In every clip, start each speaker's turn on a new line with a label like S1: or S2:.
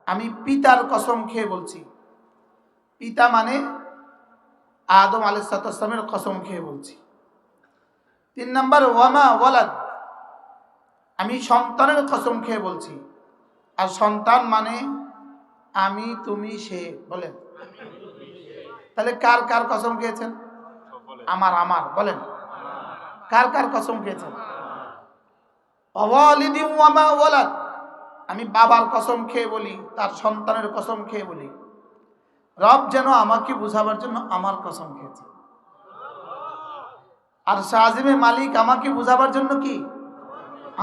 S1: আমি পিতার কসম খেয়ে বলছি। পিতা মানে আদম আলাইহিস সালামের কসম খেয়ে বলছি। 3 নাম্বার ওয়ামা ওয়ালাদ, আমি সন্তানের কসম খেয়ে বলছি। আর সন্তান মানে আমি, তুমি, সে। বলেন তাহলে কার কার কসম খেয়েছেন? আমার আমার বলেন কার কার কসম খেয়েছেন? ওয়ালিদি ওয়ামা ওয়ালাদ, আমি বাবার কসম খেয়ে বলি, তার সন্তানের কসম খেয়ে বলি। রব যেন আমাকে বুঝাবার জন্য আমার কসম খেয়েছে। আর শাহজিমে মালিক আমাকে বুঝাবার জন্য কি?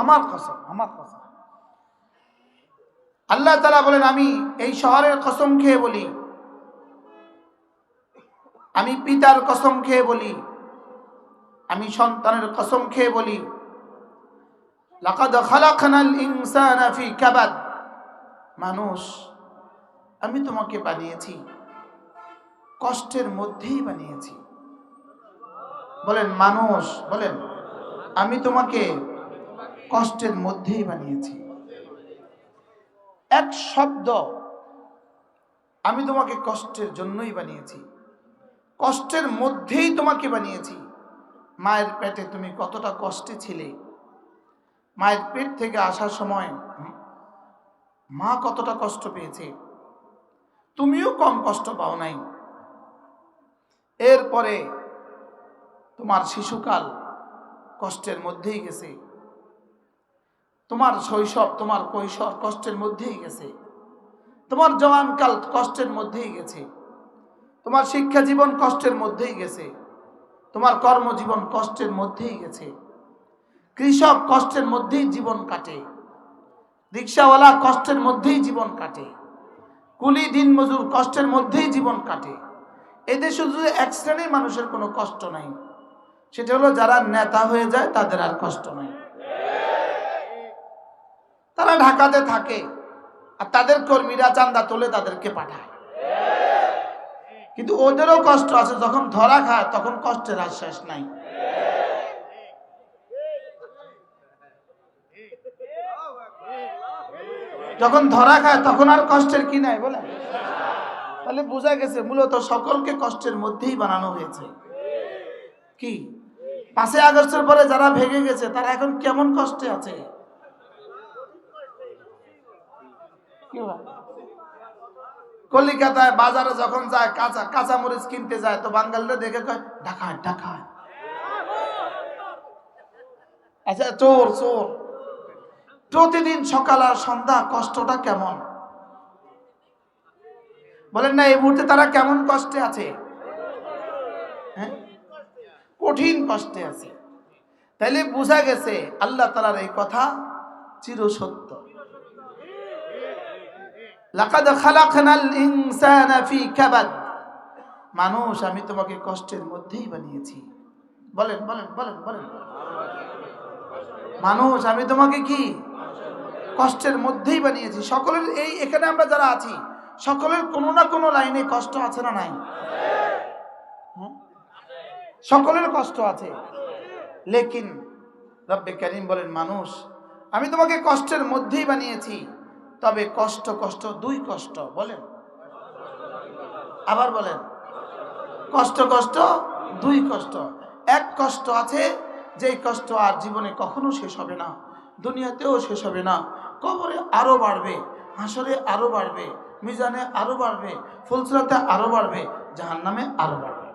S1: আমার কসম, আমার কসম। আল্লাহ তাআলা বলেন আমি এই শহরের কসম খেয়ে বলি, আমি পিতার কসম খেয়ে বলি, আমি সন্তানের কসম খেয়ে বলি। লাকাদ খালাকনাল ইনসানা ফি কাবাদ, মানুষ আমি তোমাকে বানিয়েছি কষ্টের মধ্যেই বানিয়েছি। বলেন মানুষ, বলেন আমি তোমাকে কষ্টের মধ্যেই বানিয়েছি। এক শব্দ, আমি তোমাকে কষ্টের জন্যই বানিয়েছি, কষ্টের মধ্যেই তোমাকে বানিয়েছি। মায়ের পেটে তুমি কতটা কষ্টে ছিলে, মায়ের পেট থেকে আসার সময় মা কতটা কষ্ট পেয়েছে, তুমিও কম কষ্ট পাও নাই। এরপরে তোমার শিশুকাল কষ্টের মধ্যেই গেছে, তোমার শৈশব তোমার কৈশোর কষ্টের মধ্যেই গেছে, তোমার জওয়ানকাল কষ্টের মধ্যেই গেছে, তোমার শিক্ষা জীবন কষ্টের মধ্যেই গেছে, তোমার কর্মজীবন কষ্টের মধ্যেই গেছে। কৃষক কষ্টের মধ্যেই জীবন কাটে, রিক্সাওয়ালা কষ্টের মধ্যেই জীবন কাটে, কুলি দিন মজুর কষ্টের মধ্যেই জীবন কাটে। এদেশে শুধু এক শ্রেণীর মানুষের কোনো কষ্ট নাই, সেটা হলো যারা নেতা হয়ে যায় তাদের আর কষ্ট নাই। তারা ঢাকাতে থাকে আর তাদের কর্মীরা চাঁদা তোলে তাদেরকে পাঠায়, কিন্তু ওদেরও কষ্ট আছে। যখন ধরা খায় তখন কষ্টের আর শেষ নাই। যখন ধরা খায় তখন আর কষ্টের কি নাই বলে। তাহলে বোঝা গেছে মূলত সকলকে কষ্টের মধ্যেই বানানো হয়েছে। কি 5ই আগস্টের পরে যারা ভেঙে গেছে তারা এখন কেমন কষ্টে আছে? কলিকাতায় বাজারে যখন যায় কাঁচা মরিচ কিনতে যায় তো বাঙালিরা দেখে কয় ঢাকায় ঢাকায়, আচ্ছা চোর চোর। প্রতিদিন সকাল আর সন্ধ্যা কষ্টটা কেমন বলেন না? এই মুহূর্তে তারা কেমন কষ্টে আছে? হ্যাঁ, কঠিন কষ্টে আছে। তাইলে বোঝা গেছে আল্লাহ তাআলার এই কথা চিরসত্য। লাকাদ খালাকনাল ইনসানা ফি কাবাদ, মানুষ আমি তোমাকে কষ্টের মধ্যেই বানিয়েছি। বলেন বলেন বলেন বলেন মানুষ আমি তোমাকে কি কষ্টের মধ্যেই বানিয়েছি। সকলের এই এখানে আমরা যারা আছি সকলের কোনো না কোনো লাইনে কষ্ট আছে না নাই? সকলের কষ্ট আছে। লেকিন রব্বে কারীম বলেন মানুষ আমি তোমাকে কষ্টের মধ্যেই বানিয়েছি, তবে কষ্ট কষ্ট দুই কষ্ট। বলেন আবার বলেন কষ্ট কষ্ট দুই কষ্ট। এক কষ্ট আছে যেই কষ্ট আর জীবনে কখনো শেষ হবে না, দুনিয়াতেও শেষ হবে না, কবরে আরো বাড়বে, হাসরে আরো বাড়বে, মিজানে আরো বাড়বে, ফুলসিরাতে আরো বাড়বে, জাহান্নামে আরো বাড়বে।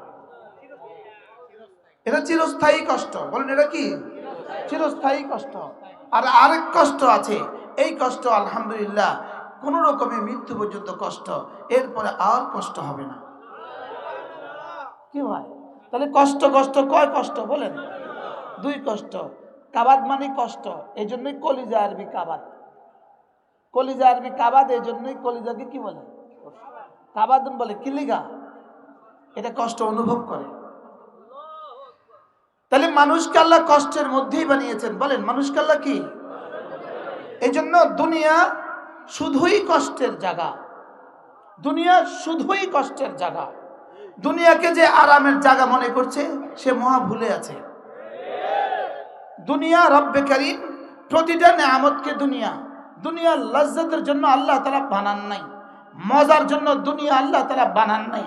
S1: এটা চিরস্থায়ী কষ্ট। বলেন এটা কি? চিরস্থায়ী কষ্ট। আর আরেক কষ্ট আছে, এই কষ্ট আলহামদুলিল্লাহ কোন রকমে মৃত্যু পর্যন্ত কষ্ট, এরপরে আর কষ্ট হবে না। কি ভাই? তাহলে কষ্ট কষ্ট কয় কষ্ট বলেন? দুই কষ্ট। কাবাদ মানে কষ্ট, এই জন্যই কলিজা আরবি কাবাদ। কলিজা আরবি কাবাদ, এই জন্যই কলিজাকে কি বলে? কাবাদুন বলে। কিলিগা এটা কষ্ট অনুভব করে। তাহলে মানুষকে আল্লাহ কষ্টের মধ্যেই বানিয়েছেন। বলেন মানুষকে আল্লাহ কি? এই জন্য দুনিয়া শুধুই কষ্টের জায়গা, দুনিয়া শুধুই কষ্টের জায়গা। দুনিয়াকে যে আরামের জায়গা মনে করছে সে মহা ভুলে আছে। দুনিয়া রব্বে কারীম প্রতিটা নেয়ামতকে দুনিয়া দুনিয়ার লজ্জাতের জন্য আল্লাহ তাআলা বানান নাই, মজার জন্য দুনিয়া আল্লাহ তাআলা বানান নাই।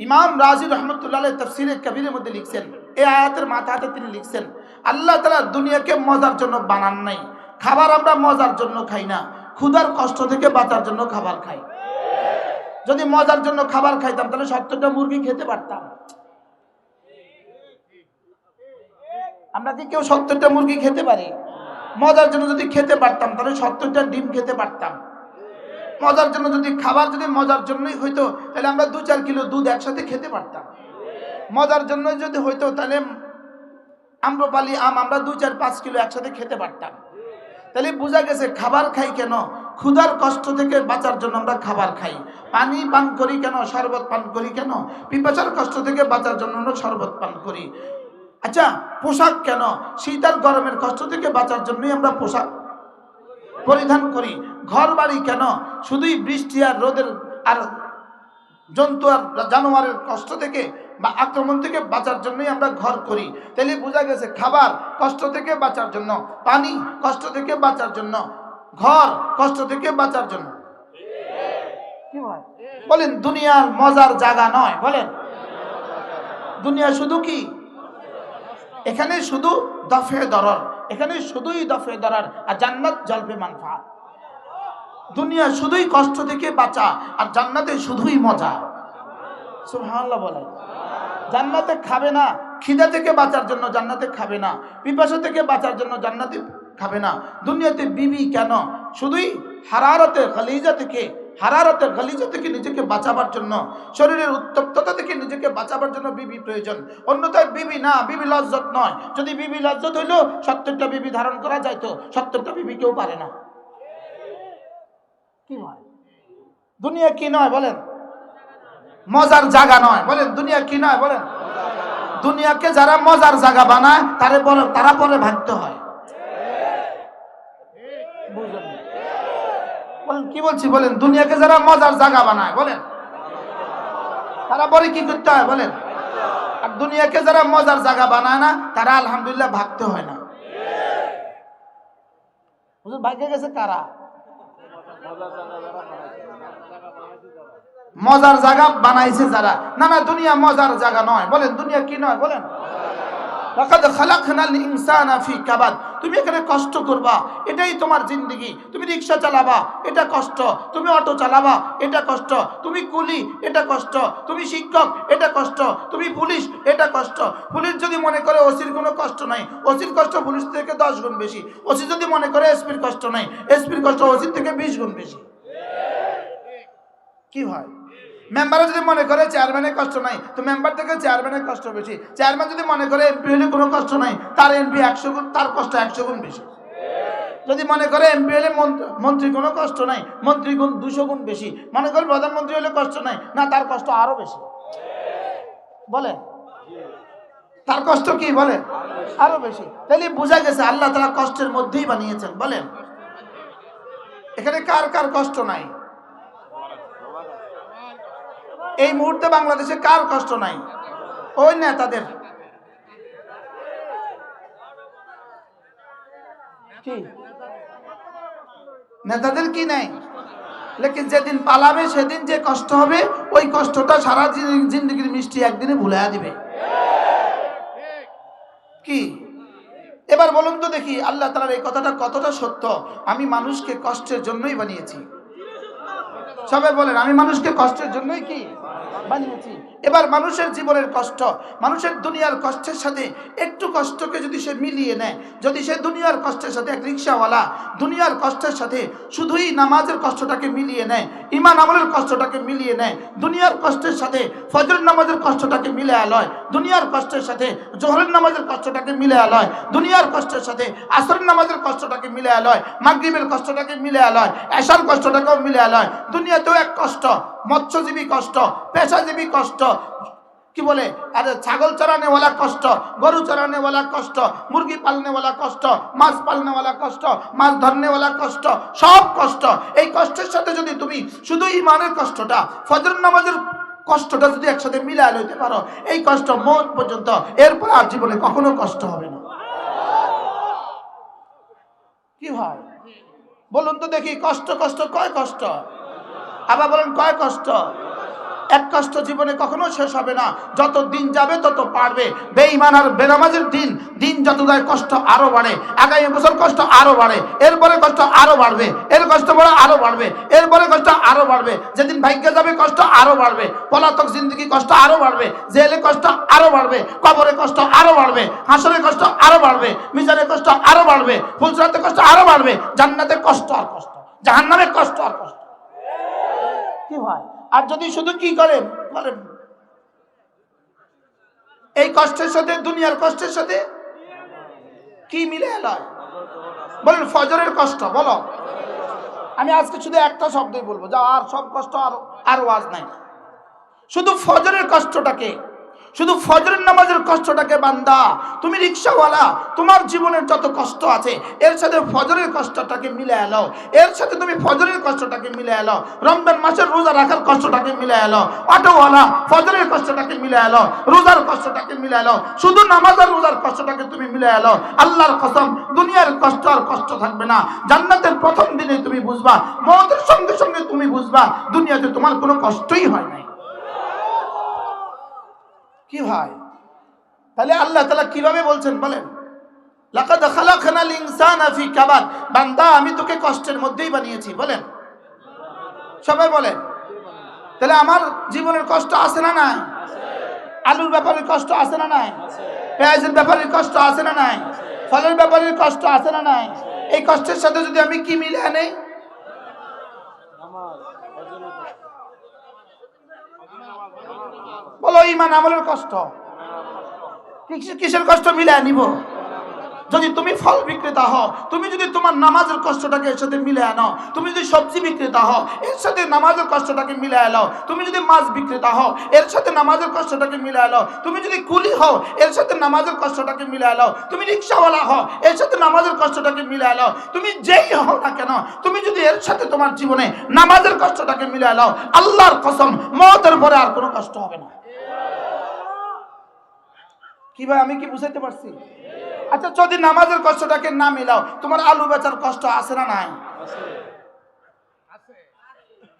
S1: ইমাম রাজি রহমতুল্লাহ আলাইহি তাফসীরে কবিরের মধ্যে লিখছেন, এই আয়াতের মাথাতে তিনি লিখছেন, আল্লাহ তাআলা দুনিয়াকে মজার জন্য বানান নাই। খাবার আমরা মজার জন্য খাই না, ক্ষুধার কষ্ট থেকে বাঁচার জন্য খাবার খাই। যদি মজার জন্য খাবার খাইতাম তাহলে 70টা মুরগি খেতে পারতাম। আমরা কি কেউ 70টা মুরগি খেতে পারি? মজার জন্য যদি খেতে পারতাম তাহলে 70টা ডিম খেতে পারতাম। মজার জন্য যদি খাবার যদি মজার জন্যই হইতো তাহলে আমরা 2-4 কিলো দুধ একসাথে খেতে পারতাম। মজার জন্য যদি হইতো তাহলে আম্রপালি আম আমরা 2-4-5 কিলো একসাথে খেতে পারতাম। তাহলে বোঝা গেছে খাবার খাই কেন? ক্ষুধার কষ্ট থেকে বাঁচার জন্য আমরা খাবার খাই। পানি পান করি কেন? শরবত পান করি কেন? পিপাসার কষ্ট থেকে বাঁচার জন্য আমরা শরবত পান করি। আচ্ছা, পোশাক কেন? শীত আর গরমের কষ্ট থেকে বাঁচার জন্যই আমরা পোশাক পরিধান করি। ঘর বাড়ি কেন? শুধুই বৃষ্টি আর রোদের আর জন্তু আর জানোয়ারের কষ্ট থেকে বা আক্রমণ থেকে বাঁচার জন্যই আমরা ঘর করি। তাহলে বোঝা গেছে খাবার কষ্ট থেকে বাঁচার জন্য, পানি কষ্ট থেকে বাঁচার জন্য, ঘর কষ্ট থেকে বাঁচার জন্য। কি হয় বলেন? দুনিয়ার মজার জায়গা নয়। বলেন দুনিয়া শুধু কি? এখানে শুধু দফে দরর, এখানে শুধুই দফে দরর, আর জান্নাত জলবে মানফাত। দুনিয়া শুধুই কষ্ট থেকে বাঁচা আর জান্নাতে শুধুই মজা। সুবহানাল্লাহ বলেন। জান্নাতে খাবে না, খিদা থেকে বাঁচার জন্য জান্নাতে খাবে না, পিপাসা থেকে বাঁচার জন্য জান্নাতে খাবে না। দুনিয়াতে বিবি কেন? শুধুই হারারতে গালিজা থেকে নিজেকে বাঁচাবার জন্য, শরীরের উত্তপ্ততা থেকে নিজেকে বাঁচাবার জন্য বিবি প্রয়োজন। অন্যথায় বিবি না, বিবি লজ্জত নয়। যদি বিবি লজ্জত হইল 70টা বিবি ধারণ করা যায়, তো 70টা বিবি কেউ পারে না। কি হয়? দুনিয়া কি নয় বলেন? মজার জায়গা নয়। বলেন দুনিয়া কি নয়? বলেন দুনিয়াকে যারা মজার জায়গা বানায় তারা পরে ভাগতে হয়। বলেন কি বলছি? বলেন দুনিয়াকে যারা মজার জায়গা বানায়, বলেন তারা পরে কি করতে হয়? বলেন। আর দুনিয়াকে যারা মজার জায়গা বানায় না তারা আলহামদুলিল্লাহ ভাগতে হয় না। ভাগ্যে গেছে কারা? মজার জায়গা বানাইছে যারা। না না, দুনিয়া মজার জায়গা নয়। বলেন দুনিয়া কি নয়? বলেন লাকাদ খালাকনাল ইনসানা ফি কাবাদ। তুমি এখানে কষ্ট করবা, এটাই তোমার জিন্দেগি। তুমি রিকশা চালাবা, এটা কষ্ট। তুমি অটো চালাবা, এটা কষ্ট। তুমি কুলি, এটা কষ্ট। তুমি শিক্ষক, এটা কষ্ট। তুমি পুলিশ, এটা কষ্ট। পুলিশ যদি মনে করে ওসির কোনো কষ্ট নাই, ওসির কষ্ট পুলিশ থেকে 10 গুণ বেশি। ওসি যদি মনে করে এসপির কষ্ট নাই, এসপির কষ্ট ওসির থেকে 20 গুণ বেশি। কি হয়? মেম্বার যদি মনে করে চেয়ারম্যানের কষ্ট নাই, তো মেম্বার থেকে চেয়ারম্যানের কষ্ট বেশি। চেয়ারম্যান যদি মনে করে এমপি হলে কোনো কষ্ট নাই, তার এমপি 100 গুণ, তার কষ্ট 100 গুণ বেশি। যদি মনে করে এমপি হলে মন্ত্রী কোনো কষ্ট নাই, মন্ত্রী গুণ 200 গুণ বেশি। মনে করে প্রধানমন্ত্রী হলে কষ্ট নাই, না তার কষ্ট আরো বেশি। বলে তার কষ্ট কি? বলে আরো বেশি। তাহলে বোঝা গেছে আল্লাহ তাআলা কষ্টের মধ্যেই বানিয়েছেন। বলেন এখানে কার কার কষ্ট নাই? এই মুহূর্তে বাংলাদেশে কার কষ্ট নাই? ওই নেতাদের। কি নেতাদের কি নাই? লেকিন যেদিন পালাবে সেদিন যে কষ্ট হবে, ওই কষ্টটা সারা জিন্দগির মিষ্টি একদিনে ভুলে দিবে। কি এবার বলুন তো দেখি, আল্লাহ তাআলার এই কথাটা কতটা সত্য? আমি মানুষকে কষ্টের জন্যই বানিয়েছি। সবাই বলেন আমি মানুষকে কষ্টের জন্যই কি বানিয়েছি। এবার মানুষের জীবনের কষ্ট, মানুষের দুনিয়ার কষ্টের সাথে একটু কষ্টকে যদি সে মিলিয়ে নেয়, যদি সে দুনিয়ার কষ্টের সাথে এক রিক্সাওয়ালা দুনিয়ার কষ্টের সাথে শুধুই নামাজের কষ্টটাকে মিলিয়ে নেয়, ঈমান আমলের কষ্টটাকে মিলিয়ে নেয়, দুনিয়ার কষ্টের সাথে ফজর নামাজের কষ্টটাকে মিলে আলয়, দুনিয়ার কষ্টের সাথে জোহরের নামাজের কষ্টটাকে মিলে আলয়, দুনিয়ার কষ্টের সাথে আসরের নামাজের কষ্টটাকে মিলে আলয়, মাগরিবের কষ্টটাকে মিলে আলয়, এশার কষ্টটাকেও মিলে আলয়। দুনিয়াতেও এক কষ্ট, মৎস্যজীবী কষ্ট, পেশাজীবী কষ্ট, কি বলে আরে ছাগল চরানেওয়ালা কষ্ট, গরু চরানেওয়ালা কষ্ট, মুরগি পালনেওয়ালা কষ্ট, মাছ পালনেওয়ালা কষ্ট, মাছ ধরনেওয়ালা কষ্ট, সব কষ্ট। এই কষ্টের সাথে যদি তুমি শুধু ঈমানের কষ্টটা, ফজর নামাজের কষ্টটা যদি একসাথে মিলায় লইতে পারো, এই কষ্ট মৌত পর্যন্ত, এরপর আর জীবনে কখনো কষ্ট হবে না। কি হয় বলুন তো দেখি, কষ্ট কষ্ট কয় কষ্ট? আবার বলেন কয় কষ্ট? এক কষ্ট জীবনে কখনো শেষ হবে না, যত দিন যাবে তত পারবে। বেঈমান আর বেনামাজের দিন দিন যত যায় কষ্ট আরো বাড়ে, আগামী বছর কষ্ট আরো বাড়ে, এরপরে কষ্ট আরো বাড়বে, এর কষ্ট বড় আরো বাড়বে, এরপরে কষ্ট আরো বাড়বে, যেদিন ভাগ্যে যাবে কষ্ট আরো বাড়বে, পলাতক জিন্দগি কষ্ট আরো বাড়বে, জেলে কষ্ট আরো বাড়বে, কবরে কষ্ট আরো বাড়বে, হাসরে কষ্ট আরো বাড়বে, মিজানে কষ্ট আরো বাড়বে, ফুলসরাতে কষ্ট আরো বাড়বে, জান্নাতে কষ্ট আর কষ্ট, জাহান্নামে কষ্ট আর কষ্ট। কি ভাই? আর যদি শুধু কি করেন বলেন, এই কষ্টের সাথে দুনিয়ার কষ্টের সাথে কি মিলে এলো? বলেন ফজরের কষ্ট। বলো, আমি আজকে শুধু একটা শব্দই বলবো, যা আর সব কষ্ট আর ওয়াজ নাই। শুধু ফজরের কষ্টটাকে, শুধু ফজরের নামাজের কষ্টটাকে বান্দা, তুমি রিকশাওয়ালা, তোমার জীবনের যত কষ্ট আছে এর সাথে ফজরের কষ্টটাকে মিলে এলো, এর সাথে তুমি ফজরের কষ্টটাকে মিলে এলো, রমজান মাসের রোজা রাখার কষ্টটাকে মিলে এলো, অটোওয়ালা ফজরের কষ্টটাকে মিলে এলো, রোজার কষ্টটাকে মিলে এলো, শুধু নামাজ আর রোজার কষ্টটাকে তুমি মিলে এলো। আল্লাহর কসম, দুনিয়ার কষ্ট আর কষ্ট থাকবে না। জান্নাতের প্রথম দিনে তুমি বুঝবা, মওতের সঙ্গে সঙ্গে তুমি বুঝবা দুনিয়াতে তোমার কোনো কষ্টই হয় নাই। কি ভাই? তাহলে আল্লাহ তাআলা কিভাবে বলছেন বলেন, লাকাদ খালাকনাল ইনসানা ফি কাবাদ, বান্দা আমি তোকে কষ্টের মধ্যেই বানিয়েছি। বলেন সবাই বলেন। তাহলে আমার জীবনের কষ্ট আছে না নাই? আলুর ব্যাপারে কষ্ট আছে না নাই? পেঁয়াজের ব্যাপারে কষ্ট আছে না নাই? ফলের ব্যাপারে কষ্ট আছে না নাই? এই কষ্টের সাথে যদি আমি কি মিলে আনি? বলো ঈমান আমলের কষ্ট। কিসের কষ্ট মিলে আনিব? যদি তুমি ফল বিক্রেতা হও, তুমি যদি তোমার নামাজের কষ্টটাকে এর সাথে মিলে আনো, তুমি যদি সবজি বিক্রেতা হও এর সাথে নামাজের কষ্টটাকে মিলে আনো, তুমি যদি মাছ বিক্রেতা হও এর সাথে নামাজের কষ্টটাকে মিলে আনো, তুমি যদি কুলি হও এর সাথে নামাজের কষ্টটাকে মিলে আনো, তুমি রিকশাওয়ালা হও এর সাথে নামাজের কষ্টটাকে মিলে আনো, তুমি যেই হও না কেন তুমি যদি এর সাথে তোমার জীবনে নামাজের কষ্টটাকে মিলে আনো, আল্লাহর কসম মওতের পরে আর কোনো কষ্ট হবে না। কি ভাই, আমি কি বুঝাইতে পারছি? আচ্ছা, যদি নামাজের কষ্টটাকে না মিলাও, তোমার আলু বেচার কষ্ট আছে না নাই?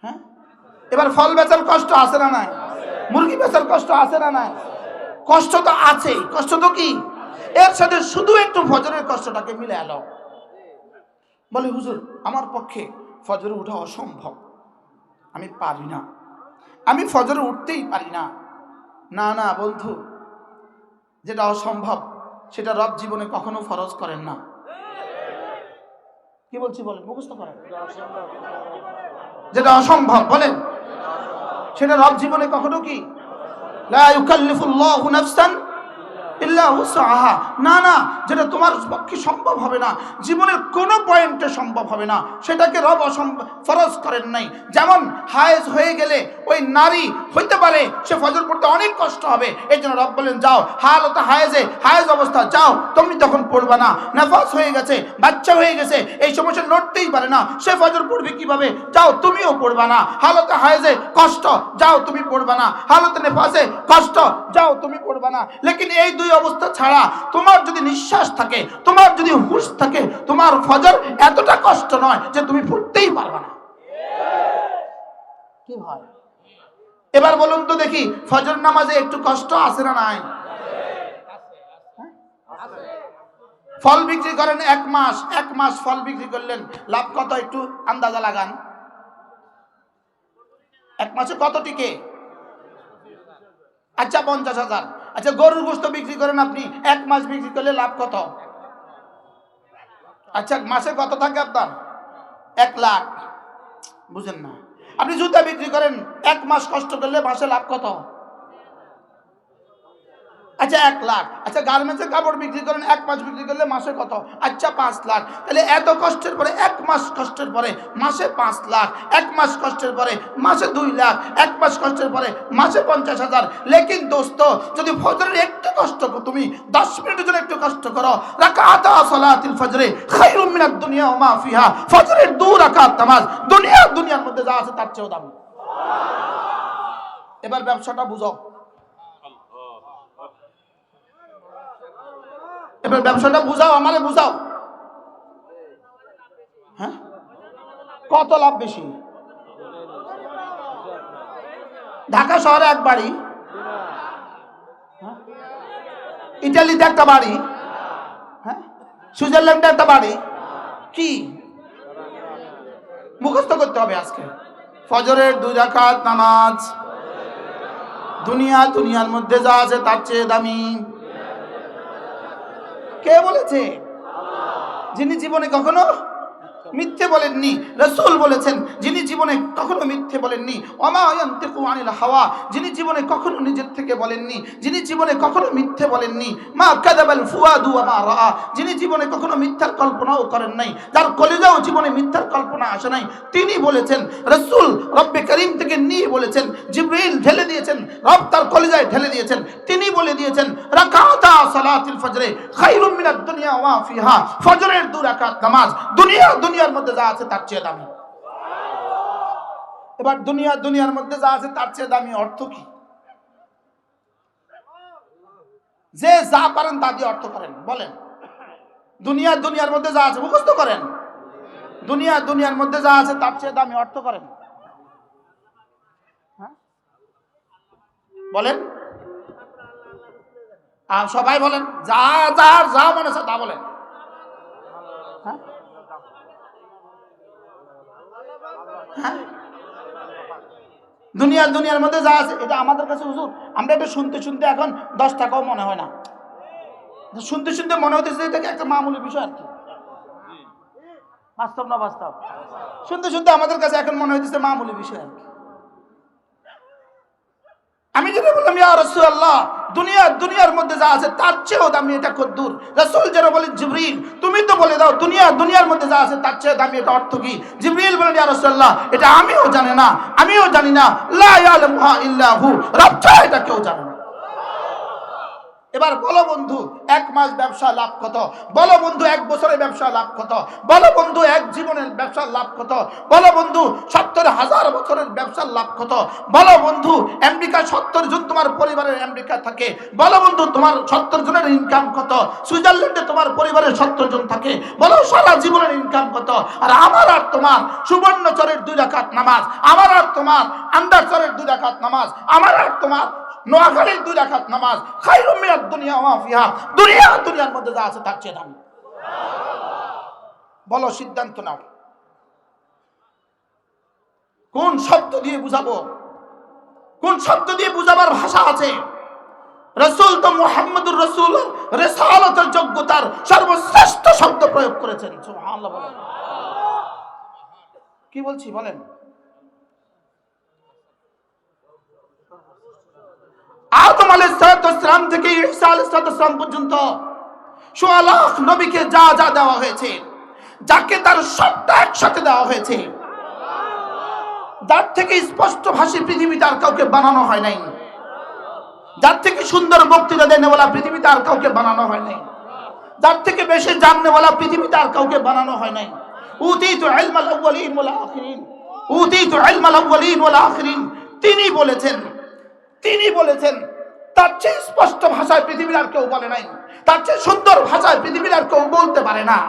S1: হ্যাঁ, এবার ফল বেচার কষ্ট আছে না নাই? মুরগি বেচার কষ্ট আছে না নাই? কষ্ট তো আছে। কষ্ট তো কি? এর সাথে শুধু একটু ফজরের কষ্টটাকে মিলে এলো। বলে হুজুর আমার পক্ষে ফজরে উঠা অসম্ভব, আমি পারি না, আমি ফজরে উঠতেই পারি না। না না বন্ধু, যেটা অসম্ভব সেটা রব জীবনে কখনো ফরজ করেন না। কি বলছি বলেন, মুখস্থ করেন। যেটা অসম্ভব বলেন, সেটা রব জীবনে কখনো কি লা ইউকাল্লিফুল্লাহু নাফসান ইল্লা উসআহা, না না, যেটা তোমার পক্ষে সম্ভব হবে না, জীবনের কোনো পয়েন্টে সম্ভব হবে না, সেটাকে রব ফরজ করেন নাই। যেমন হায়েজ হয়ে গেলে ওই নারী হইতে পারে সে ফজর পড়তে অনেক কষ্ট হবে, এই জন্য রব বলেন যাও হালতে হায়েজ অবস্থা যাও, তুমি তখন পড়বা না। নেফাস হয়ে গেছে, বাচ্চা হয়ে গেছে, এই সমস্যা নড়তেই পারে না, সে ফজর পড়বে কিভাবে, যাও তুমিও পড়বা না। হালতে হায়েজে কষ্ট, যাও তুমি পড়বা না। হালতে নেফাসে কষ্ট, যাও তুমি পড়বা না। লেকিন এই দুই অবস্থা ছাড়া তোমার যদি নিঃশ্বাস থাকে, তোমার যদি হুঁশ থাকে, তোমার ফজর এতটা কষ্ট নয় যে তুমি পড়তেই পারবে না। কি ভাই, এবার বলুন তো দেখি, ফজর নামাজে একটু কষ্ট আছে না নাই? ফল বিক্রি করেন এক মাস ফল বিক্রি করলেন, লাভ কত একটু আন্দাজা লাগান। এক মাসে কত টিকে? আচ্ছা 50,000। আচ্ছা গরুর গোশত বিক্রি করেন আপনি, এক মাস বিক্রি করলে লাভ কত? আচ্ছা মাসে কত থাকে আপনার? 1 লাখ। বুঝেন না? আপনি জুতা বিক্রি করেন, এক মাস কষ্ট করলে মাসে লাভ কত? আচ্ছা 1 লাখ। আচ্ছা গার্মেন্টসের কাপড় বিক্রি করেন, এক মাস বিক্রি করলে মাসে কত? আচ্ছা 5 লাখ। তাহলে এত কষ্টের পরে এক মাস কষ্টের পরে মাসে 5 লাখ, এক মাস কষ্টের পরে মাসে 2 লাখ, এক মাস কষ্টের পরে মাসে 50,000। লেকিন দোস্ত, যদি ফজরের একটু কষ্ট করো, তুমি 10 মিনিটের জন্য একটু কষ্ট করো, রাকাতা সালাতিল ফজরে খায়রুম মিনাদ দুনিয়া ওয়া মা ফিহা, ফজরের 2 রাকাত নামাজ দুনিয়ার মধ্যে যা আছে তার চেয়েও দামি। এবার ব্যবসাটা বুঝো, এবার ব্যবসাটা বুঝাও, আমারে বুঝাও। হ্যাঁ কত লাভ বেশি? ঢাকা শহরে এক বাড়ি, ইটালিতে একটা বাড়ি, হ্যাঁ, সুইজারল্যান্ডে একটা বাড়ি। কি মুখস্থ করতে হবে আজকে? ফজরের 2 রাকাত নামাজ দুনিয়ার মধ্যে যা আছে তার চেয়ে দামি। কে বলেছে? যিনি জীবনে কখনো মিথ্যে বলেননি। রাসূল বলেছেন, যিনি জীবনে কখনো মিথ্যে বলেননি। ওমা ইয়ানতিকু আনিল হাওয়া, যিনি জীবনে কখনো নিজের থেকে বলেননি, যিনি জীবনে কখনো মিথ্যে বলেননি। মা কাযাবাল ফুয়াদু ওয়া মা রাআ, যিনি জীবনে কখনো মিথ্যার কল্পনাও করেন নাই, যার কলিজাও জীবনে মিথ্যার কল্পনা আসে নাই, তিনি বলেছেন। রাসূল রব্বে কারীম থেকে নিয়ে বলেছেন, জিবরিল ঢেলে দিয়েছেন, রব তার কলিজায় ঢেলে দিয়েছেন। তিনি বলে দিয়েছেন, রাকাতা সালাতিল ফজরে খায়রুম মিনাদ দুনিয়া ওয়া মা ফিহা, ফজরের 2 রাকাত নামাজ দুনিয়ার মধ্যে যা আছে তার চেয়ে দামি। এবার দুনিয়ার মধ্যে যা আছে তার চেয়ে দামি অর্থ কি? যে যা পারেন তা দিয়ে অর্থ করেন, বলেন। দুনিয়ার মধ্যে যা আছে মুখস্থ করেন। দুনিয়ার মধ্যে যা আছে তার চেয়ে দামি অর্থ করেন। হ্যাঁ বলেন, আর সবাই বলেন, যা মনে আছে তা বলেন। হ্যাঁ হ্যাঁ দুনিয়ার মধ্যে যা আছে এটা আমাদের কাছে হুজুর, আমরা এটা শুনতে এখন 10 টাকাও মনে হয় না। শুনতে মনে হতেছে এটাকে একটা মামুলি বিষয় আর কি। বাস্তব না বাস্তব? শুনতে আমাদের কাছে এখন মনে হইতেছে মামুলি বিষয় আর কি। আমি যেটা বললাম, ইয়া রাসূলুল্লাহ, দুনিয়ার মধ্যে যা আছে তার চেয়েও দামি এটা কদ্দুর। রাসূল যেন বলেন, জিবরিল তুমি তো বলে দাও দুনিয়ার মধ্যে যা আছে তার চেয়ে দামি এটা অর্থ কি? জিবরিল বলেন, ইয়া রাসূলুল্লাহ, এটা আমিও জানি না, লা ইয়ালামুহা ইল্লা হু, রব ছাড়া এটা কেউ জানে না। এবার বলো বন্ধু, 1 মাস ব্যবসা লাভ কত? বলো বন্ধু, 1 বছরের ব্যবসা লাভ কত? বলো বন্ধু, 1 জীবনের ব্যবসার লাভ কত? বলো বন্ধু, 70,000 বছরের ব্যবসার লাভ কত? বলো বন্ধু, আমেরিকা 70 জন তোমার পরিবারের আমেরিকা থাকে। বলো বন্ধু, তোমার 70 জনের ইনকাম কত? সুইজারল্যান্ডে তোমার পরিবারের 70 জন থাকে। বলো সারা জীবনের ইনকাম কত? আর আমার আর তোমার সুবর্ণচরের 2 রাকাত নামাজ, আমার আর তোমার আন্দারচরের 2 রাকাত নামাজ, আমার আর তোমার নোয়াখালীর 2 রাকাত নামাজ খায়রুম মিনাদ দুনিয়া ওয়া মা ফিহা, দুনিয়ার মধ্যে যা আছে তার চেয়ে দামি। বলো, সিদ্ধান্ত নাও, কোন শব্দ দিয়ে বুঝাবো? কোন শব্দ দিয়ে বুঝাবার ভাষা আছে? রাসূল তো মুহাম্মদুর রাসূল রিসালাতের যোগ্যতার সর্বশ্রেষ্ঠ শব্দ প্রয়োগ করেছেন। সুবহানাল্লাহ বলেন। কি বলছি বলেন? আদম আলাইহিস সালাম থেকে ঈসা আলাইহিস সালাম পর্যন্ত 16 লাখ নবীকে যা দেওয়া হয়েছে, যাকে তার সবটা একসাথে দেওয়া হয়েছে, যার থেকে স্পষ্ট ভাষী পৃথিবীতে আর কাউকে বানানো হয় নাই, যার থেকে সুন্দর বক্তৃতা দেনেওয়ালা পৃথিবীতে আর কাউকে বানানো হয় নাই, যার থেকে বেশি জাননেওয়ালা পৃথিবীতে আর কাউকে বানানো হয় নাই। উতীতু ইলমাল আউয়ালিন ওয়াল আখিরিন, উতীতু ইলমাল আউয়ালিন ওয়াল আখিরিন। তিনি বলেছেন তার চেয়ে স্পষ্ট ভাষায় পৃথিবীর আর কেউ বলে নাই, তার চেয়ে সুন্দর ভাষায় পৃথিবীর আর কেউ বলতে পারে না,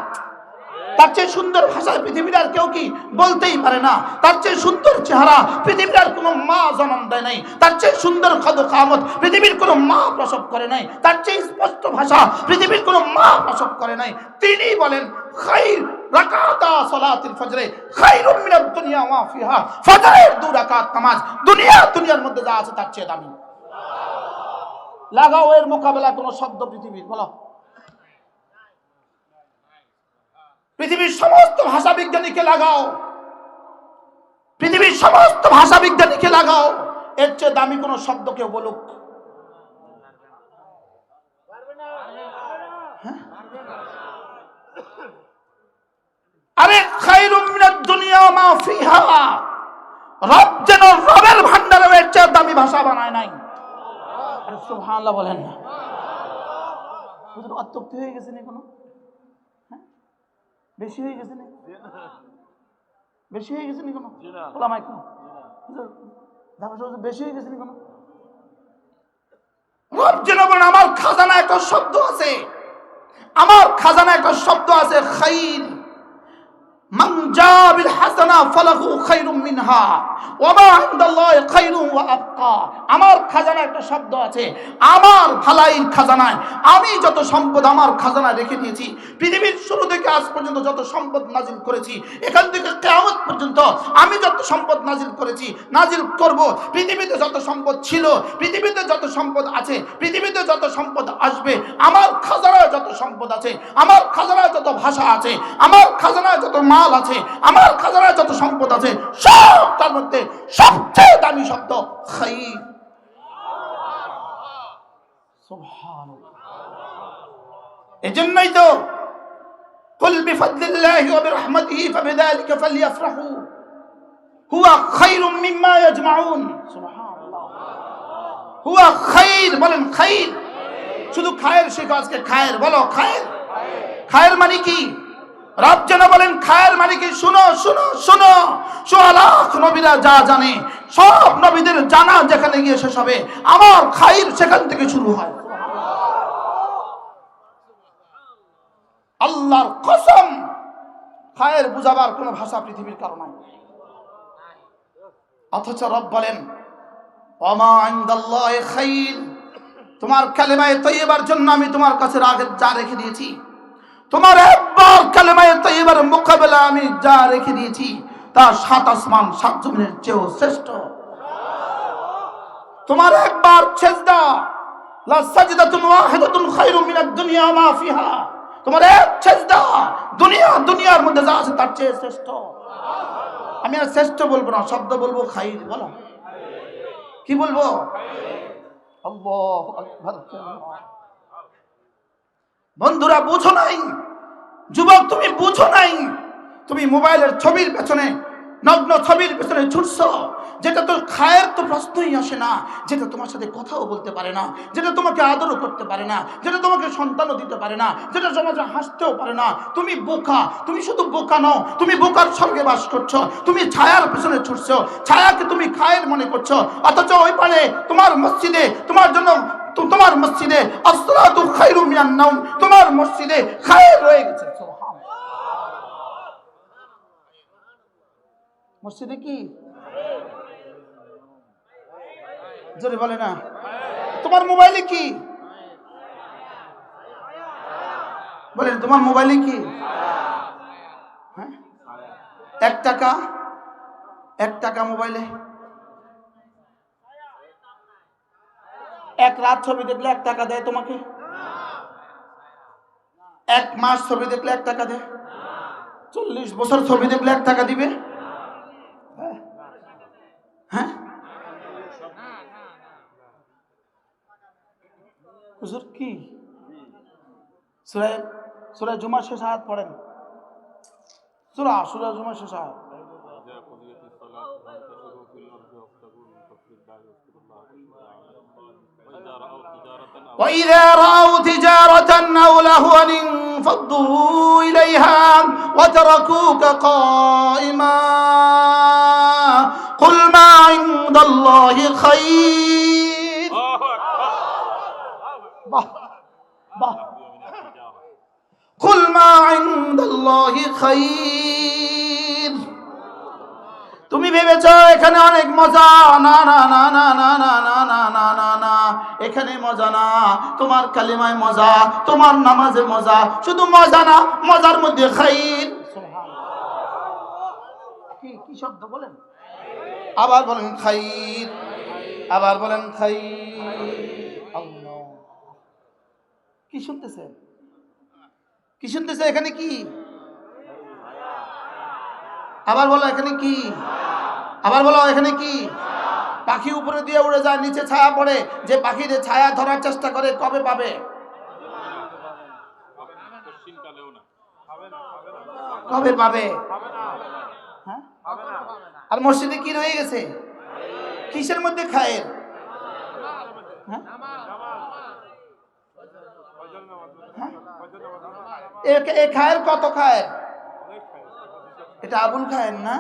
S1: তার চেয়ে সুন্দর ভাষায় পৃথিবীর আর কেউ কি বলতেই পারে না, তার চেয়ে সুন্দর চেহারা পৃথিবীর আর কোনো মা জন্ম দেয় নাই, তার চেয়ে সুন্দর খামত পৃথিবীর কোনো মা প্রসব করে নাই, তার চেয়ে স্পষ্ট ভাষা পৃথিবীর কোনো মা প্রসব করে নাই। তিনি বলেন, খায়র রাকাতা সালাতিল ফজরে খায়রুম মিনাদ দুনিয়া ওয়া মা ফিহা, ফজরের 2 রাকাত নামাজ দুনিয়ার মধ্যে যা আছে তার চেয়ে দামি। লাগাও এর মোকাবেলা কোন শব্দ পৃথিবীর, বলো। পৃথিবীর সমস্ত ভাষা বিজ্ঞানীকে লাগাও, পৃথিবীর সমস্ত ভাষা বিজ্ঞানীকে লাগাও, এর চেয়ে দামি কোন শব্দ কেউ বলুক। আরে খায়রুম মিনাদ দুনিয়া ওয়া মা ফিহা, রব যেন রবের ভান্ডারে এর চেয়ে দামি ভাষা বানায় নাই। আরে সুবহানাল্লাহ বলেন না? হুজুর অত্যক্ত হয়ে গেছে না কোনো? বেশি হয়ে গেছে না? বেশি হয়ে গেছে না কোনো? ওলামায়ে কেরাম বেশি হয়ে গেছে না কোনো? রব যেন বলেন, আমার খাজানা একটা শব্দ আছে, আমার খাজানা একটা শব্দ আছে, খাইর। মান জা বিল হাসানা ফালাহু খায়রুম মিনহা ওয়া মা ইনদাল্লাহি খায়রুন ওয়া আবকা। আমার খাজানা একটা শব্দ আছে, আমার ভালাইর খাজানায় আমি যত সম্পদ আমার খাজানায় রেখে দিয়েছি, পৃথিবীর শুরু থেকে আজ পর্যন্ত যত সম্পদ নাজিল করেছি, এখান থেকে কিয়ামত পর্যন্ত আমি যত সম্পদ নাজিল করেছি, নাজিল করব, পৃথিবীতে যত সম্পদ ছিল, পৃথিবীতে যত সম্পদ আছে, পৃথিবীতে যত সম্পদ আসবে, আমার খাজানায় যত সম্পদ আছে, আমার খাজানায় যত ভাষা আছে, আমার খাজানায় যত মাল আছে, আমার খাজানায় যত সম্পদ আছে, সব তার মধ্যে সবচেয়ে দামি শব্দ খাইর। সুবহানাল্লাহ। এজন্যই তো কুল বিফাদলিল্লাহি ওয়া বিরহমাতিহি ফাবিযালিকা ফালইফরাহু হুয়া খায়রুম মিম্মা ইয়াজমাউন। সুবহানাল্লাহ। হুয়া খায়র, বলেন খায়র। শুধু খায়ের শেখো আজকে, খায়ের বলো, খায়ের। খায়ের মানে কি? রব যেন বলেন খায়ের মানে কি? শুনো শুনো শুনো, ১৬ লাখ নবীরা যা জানে, সব নবীদের জানা যেখানে গিয়ে শেষ হবে, আমার খায়ের সেখান থেকে শুরু হয়। আল্লাহর কসম, খায়ের বুঝাবার কোন ভাষা পৃথিবীর কারো নাই। অথচ রব বলেন ওয়ামা ইনদাল্লাহি খায়র, তোমার কালেমায়ে তয়্যিবার জন্য আমি তোমার কাছে যা রেখে দিয়েছি, তোমার একবার কালেমায়ে তয়্যিবার মোকাবেলা আমি যা রেখে দিয়েছি, তা ৭ আসমান ৭ জমিনের চেয়েও শ্রেষ্ঠ। তোমার একবার সিজদা, লা সাজদাতুন ওয়াহিদাতুন খায়রুম মিনাদ দুনিয়া মা ফিহা, তোমার এক সিজদা দুনিয়ার মধ্যে যা আছে তার চেয়ে শ্রেষ্ঠ। আমি আর শ্রেষ্ঠ বলবো না, শব্দ বলবো খায়র। বলো কি বলবো? আল্লাহু আকবার। বন্ধুরা বুঝো নাই, যুবক তুমি বুঝো নাই, তুমি মোবাইলের ছবির পেছনে, নগ্ন ছবির পেছনে ছুটছো, যেটা তো খায়ের তো প্রশ্নই আসে না, যেটা তোমার সাথে কথাও বলতে পারে না, যেটা তোমাকে আদরও করতে পারে না, যেটা তোমাকে সন্তানও দিতে পারে না, যেটা সমাজে হাসতেও পারে না। তুমি বোকা, তুমি শুধু বোকা নও, তুমি বোকার স্বর্গে বাস করছো, তুমি ছায়ার পেছনে ছুটছো, ছায়াকে তুমি খায়ের মনে করছো, অথচ ওই পারে তোমার মসজিদে, তোমার জন্য, তোমার মসজিদে আসসালাতু খায়রুম মিনান নাওম, তোমার মসজিদে খায়ের রয়ে গেছে। মসজিদে কি জোরে বলে না? তোমার মোবাইলে কি বলেন? তোমার মোবাইলে কি? হ্যাঁ, 1 টাকা মোবাইলে 1 রাত ছবি দেখলে 1 টাকা দেয় তোমাকে? 1 মাস ছবি দেখলে 1 টাকা দেয়? 40 বছর ছবি দেখলে 1 টাকা দিবে? হ্যাঁ, হুজুর কি সূরা জুমার শেষ আয়াত পড়েন, সূরা জুমার শেষ আয়াত। وإذا رأوا تجارة أو لهوا انفضوا إليها وتركوك قائما قل ما عند الله خير قل ما عند الله خير। তুমি ভেবেছো এখানে অনেক মজা? না না না না না না না না না না না, এখানে মজা না, তোমার কালিমায় মজা, তোমার নামাজে মজা, শুধু মজা না, মজার মধ্যে খাইর। কি শব্দ বলেন? আবার বলেন খাইর, আবার বলেন খাইর। আল্লাহ, কি শুনতেছেন? কি শুনতেছে? এখানে কি? আবার বলো এখানে কি? আবার বলো এখানে কি? পাখি উপরে দিয়ে উড়ে যায়, নিচে ছায়া পড়ে, যে পাখির ছায়া ধরার চেষ্টা করে কবে পাবে? কবে পাবে? হ্যাঁ, আর মসজিদে কি রয়ে গেছে? কিসের মধ্যে খায়ের? হ্যাঁ, এ খায়ের কত খায়ের? এটা আবুল খায়ের না?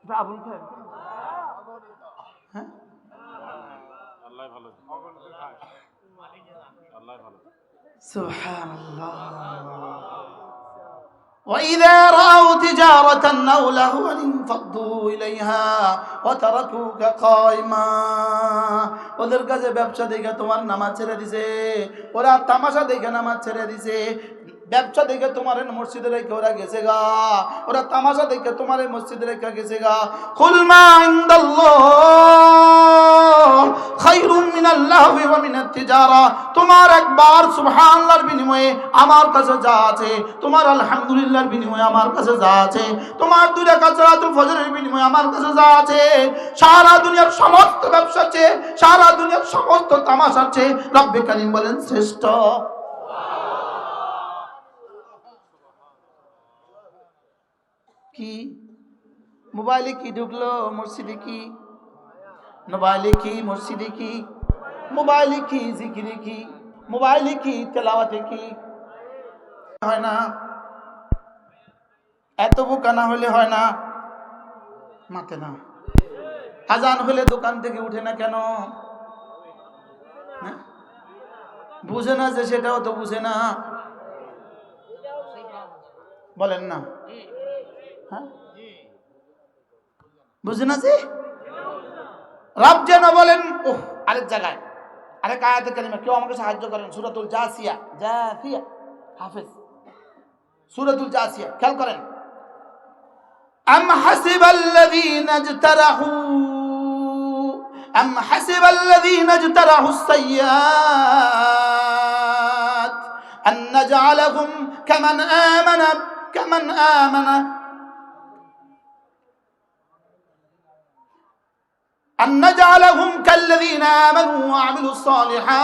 S1: এটা আবুল খায়ের। হ্যাঁ, আল্লাহ ভালো, আল্লাহ ভালো। সুবহানাল্লাহ। وَإِذَا رَأَوْا تِجَارَةً أَوْ لَهْوًا انفَضُّوا إِلَيْهَا وَتَرَكُوكَ قَائِمًا। ওদের কাছে ব্যবসা দেখে তোমার নামাজ ছেড়ে দিছে, ওরা তামাশা দেখে নামাজ ছেড়ে দিছে। ব্যবসা দেখে তোমার মসজিদে রেখে ওরা গেছে গা, ওরা তামাশা দেখে তোমার মসজিদে রেখে গেছে গা। কুল মা ইনদাল্লাহ খায়রুম মিনাল লাহবি ওয়া মিনাত তিজারা। তোমার একবার সুবহানাল্লাহর বিনিময়ে আমার কাছে যা আছে, তোমার আলহামদুলিল্লাহর বিনিময়ে আমার কাছে যা আছে, তোমার 2 রাকাত সালাতুল ফজরের বিনিময়ে আমার কাছে যা আছে, সারা দুনিয়ার সমস্ত ব্যবসার চেয়ে, সারা দুনিয়ার সমস্ত তামাশার চেয়ে রব্বে কারীম বলেন শ্রেষ্ঠ। কি মোবাইলে কি ঢুকলো, মসজিদে কি, মোবাইলে কি, মসজিদে কি, মোবাইলে কি, জিকিরে কি, মোবাইলে কি, তেলাওয়াতে কি, হয় না? এত বোকা না হলে হয় না, মাতে না। আজান হলে দোকান থেকে উঠে না কেন? বুঝে না যে সেটাও তো বুঝে না, বলেন না? হ্যাঁ, বুঝে না যে রব যেন বলেন। ওহ, আরেক জায়গায় আরেক আয়াতে কারিমা, কেউ আমাকে সাহায্য করেন। সূরাতুল জাসিয়া, জাসিয়া হাফেজ, সূরাতুল জাসিয়া খেয়াল করেন। আম হাসিবাল্লাযীনা ইজতারাহু, আম হাসিবাল্লাযীনা ইজতারাহুস সাইয়্যাত আন নাজআলাহুম কামান আমানা أن نجعلهم كالذين آمنوا وعملوا الصالحات।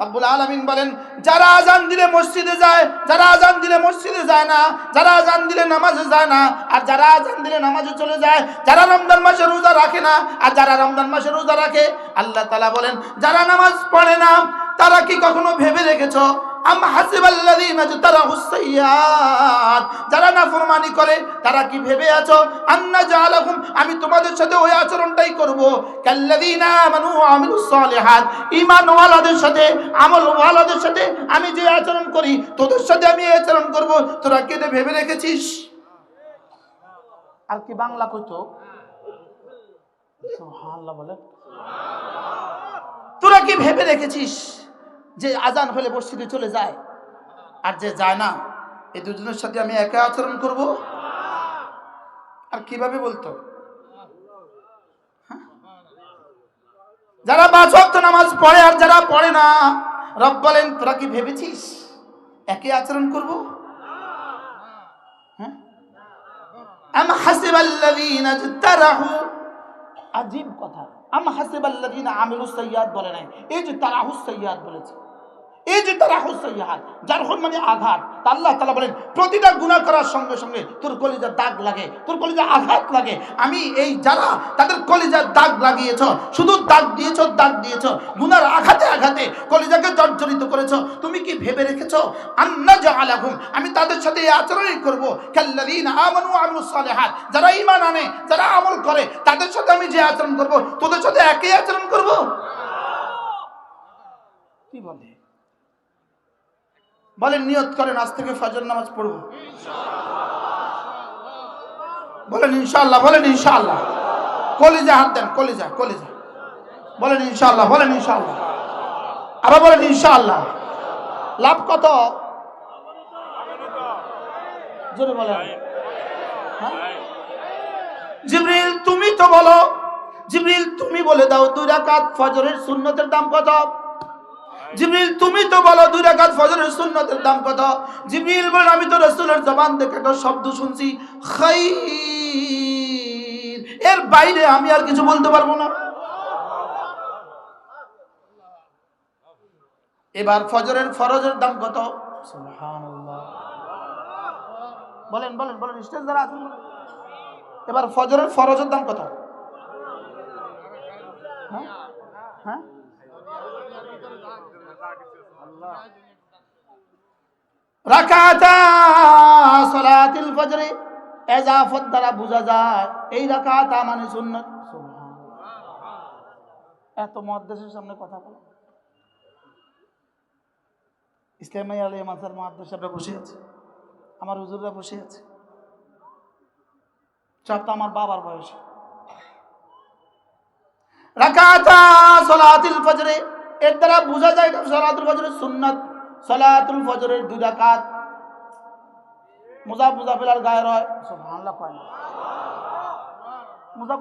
S1: রব্বুল আলামিন বলেন, যারা আযান দিলে মসজিদে যায়, যারা আযান দিলে মসজিদে যায় না, যারা আযান দিলে নামাজে যায় না, আর যারা আযান দিলে নামাজে চলে যায়, যারা রমজান মাসে রোজা রাখে না, আর যারা রমজান মাসে রোজা রাখে, আল্লাহ তাআলা বলেন, যারা নামাজ পড়ে না, তারা কি কখনো ভেবে রেখেছো? আম হাসিবাল্লাযীনা ইজতারাহুস সাইয়্যাত, যারা নাফরমানি করে তারা কি ভেবে আছো আন্না জালাকুম, আমি তোমাদের সাথে ওই আচরণটাই করব, কাল্লাযীনা আমানু ওয়া আমিলুস সালিহাত, ঈমান ওয়ালাদের সাথে, আমল ওয়ালাদের সাথে আমি যে আচরণ করি তোদের সাথে আমি এই আচরণ করব। তোরা কি ভেবে রেখেছিস? আর কি বাংলা কইতো, সুবহানাল্লাহ বলে, তোরা কি ভেবে রেখেছিস যে আজান হলে মসজিদে চলে যায় আর যে যায় না, এই দুজনের সাথে আমি একা আচরণ করব? আর কিভাবে বলতো? যারা 5 ওয়াক্ত নামাজ পড়ে আর যারা পড়ে না, রব বলেন তোরা কি ভেবেছিস একই আচরণ করব? হ্যাঁ, আম হাসিবাল্লাযীনা ইজতারাহু, আজীব কথা, আম হাসিবাল্লাযীনা আমিলুস সাইয়্যাত বলে নাই, এই যে তারাহুস সাইয়্যাত বলেছে, এই যে তারাহুস সাইয়্যাত, জারহুন মানে আঘাত। আল্লাহ তাআলা বলেন প্রতিটা গুনাহ করার সঙ্গে সঙ্গে তোর কলিজার দাগ লাগে, তোর কলিজা আঘাত লাগে। আমি এই যারা তাদের কলিজার দাগ লাগিয়েছো, শুধু দাগ দিয়েছো, দাগ দিয়েছো, গুনার আঘাতে আঘাতে কলিজাকে জর্জরিত করেছো, তুমি কি ভেবে রেখেছো আন্না জাআলাহুম, আমি তাদের সাথে এই আচরণই করব, কাল্লাযীনা আমানু ওয়া আমিলুস সালিহাত, যারা ঈমান আনে, যারা আমল করে, তাদের সাথে আমি যে আচরণ করব তোদের সাথে একই আচরণ করব? কি বলে? বলেন, নিয়ত করেন আজ থেকে ফজর নামাজ পড়ব ইনশাআল্লাহ। বলেন ইনশাআল্লাহ, বলেন ইনশাআল্লাহ। কলিজা হাত দেন, কলিজা, কলিজা, বলেন ইনশাআল্লাহ, বলেন ইনশাআল্লাহ, আবার বলেন ইনশাআল্লাহ। লাভ কত? জোরে বলেন। জিবরিল তুমি তো বলো, জিবরিল তুমি বলে দাও 2 রাকাত ফজরের সুন্নতের দাম কত? জিবরিল তুমি তো বলো 2 রাকাত ফজরের সুন্নতের দাম কত? জিবরিল বলে আমি তো রাসূলের জবান থেকে একটা শব্দ শুনছি, খায়র, এর বাইরে আমি আর কিছু বলতে পারবো না। এবার ফজরের ফরজের দাম কত? সুবহানাল্লাহ, বলেন বলেন বলেন, স্টেজ যারা আছেন এবার ফজরের ফরজের দাম কত? হ্যাঁ হ্যাঁ, রাকাতা সালাতুল ফজর ইজাফত দ্বারা বোঝা যায় এই রাকাত মানে সুন্নাত। সুবহানাল্লাহ, এত মুহাদ্দিসের সামনে কথা বলে। ইসলামী আলিয়া মাদ্রাসার মাদ্রাসাটা বসে আছে, আমার হুজুররা বসে আছে, সব তো আমার বাবার বয়সে। রাকাতা সালাতুল ফজরে, এর দ্বারা বোঝা যায় সালাতুল ফজরের সুন্নাত। সালাতুল ফজরের 2 রাকাত মুজাফিলার গায়ের হয়। সুবহানাল্লাহ কয় না?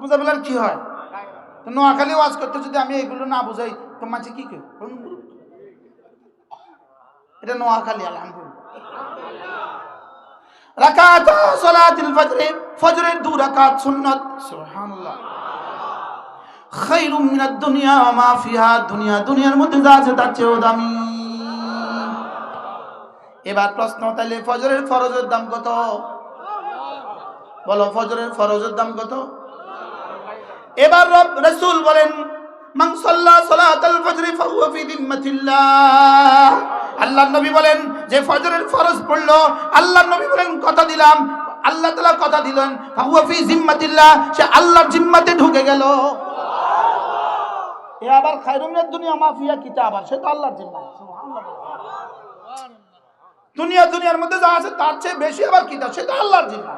S1: মুজাফিলার কি হয়? নোয়াখালী ওয়াজ করতে যদি আমি এগুলো না বুঝাই তো মাঝে কি কেউ, এটা নোয়াখালী। আলহামদুলিল্লাহ। রাকাতা সালাতুল ফজরে, ফজরের 2 রাকাত সুন্নাত। সুবহানাল্লাহ। খায়রুম মিনাদ দুনিয়া ওয়া মা ফিহা, দুনিয়ার মধ্যে যা আছে তার চেয়েও দামি। এবার প্রশ্ন, তাহলে ফজরের ফরজের দাম কত? বলো, ফজরের ফরজের দাম কত? এবার রাসূল বলেন, মান সাল্লা সালাতাল ফজরি ফাহুয়া ফি যিম্মাতিল্লাহ। আল্লাহর নবী বলেন, যে ফজরের ফরজ পড়লো, আল্লাহর নবী বলেন কথা দিলাম, আল্লাহ তাআলা কথা দিলেন, ফাহুয়া ফি যিম্মাতিল্লাহ, সে আল্লাহর জিম্মাতে ঢুকে গেল। এ আবার খায়রুম মিনাদ দুনিয়া মা ফিহা কিতাব, সে তো আল্লাহর জিম্মা। সুবহানাল্লাহ। দুনিয়ার মধ্যে যা আছে তার চেয়ে বেশি আবার কিতাব, সে তো আল্লাহর জিম্মা।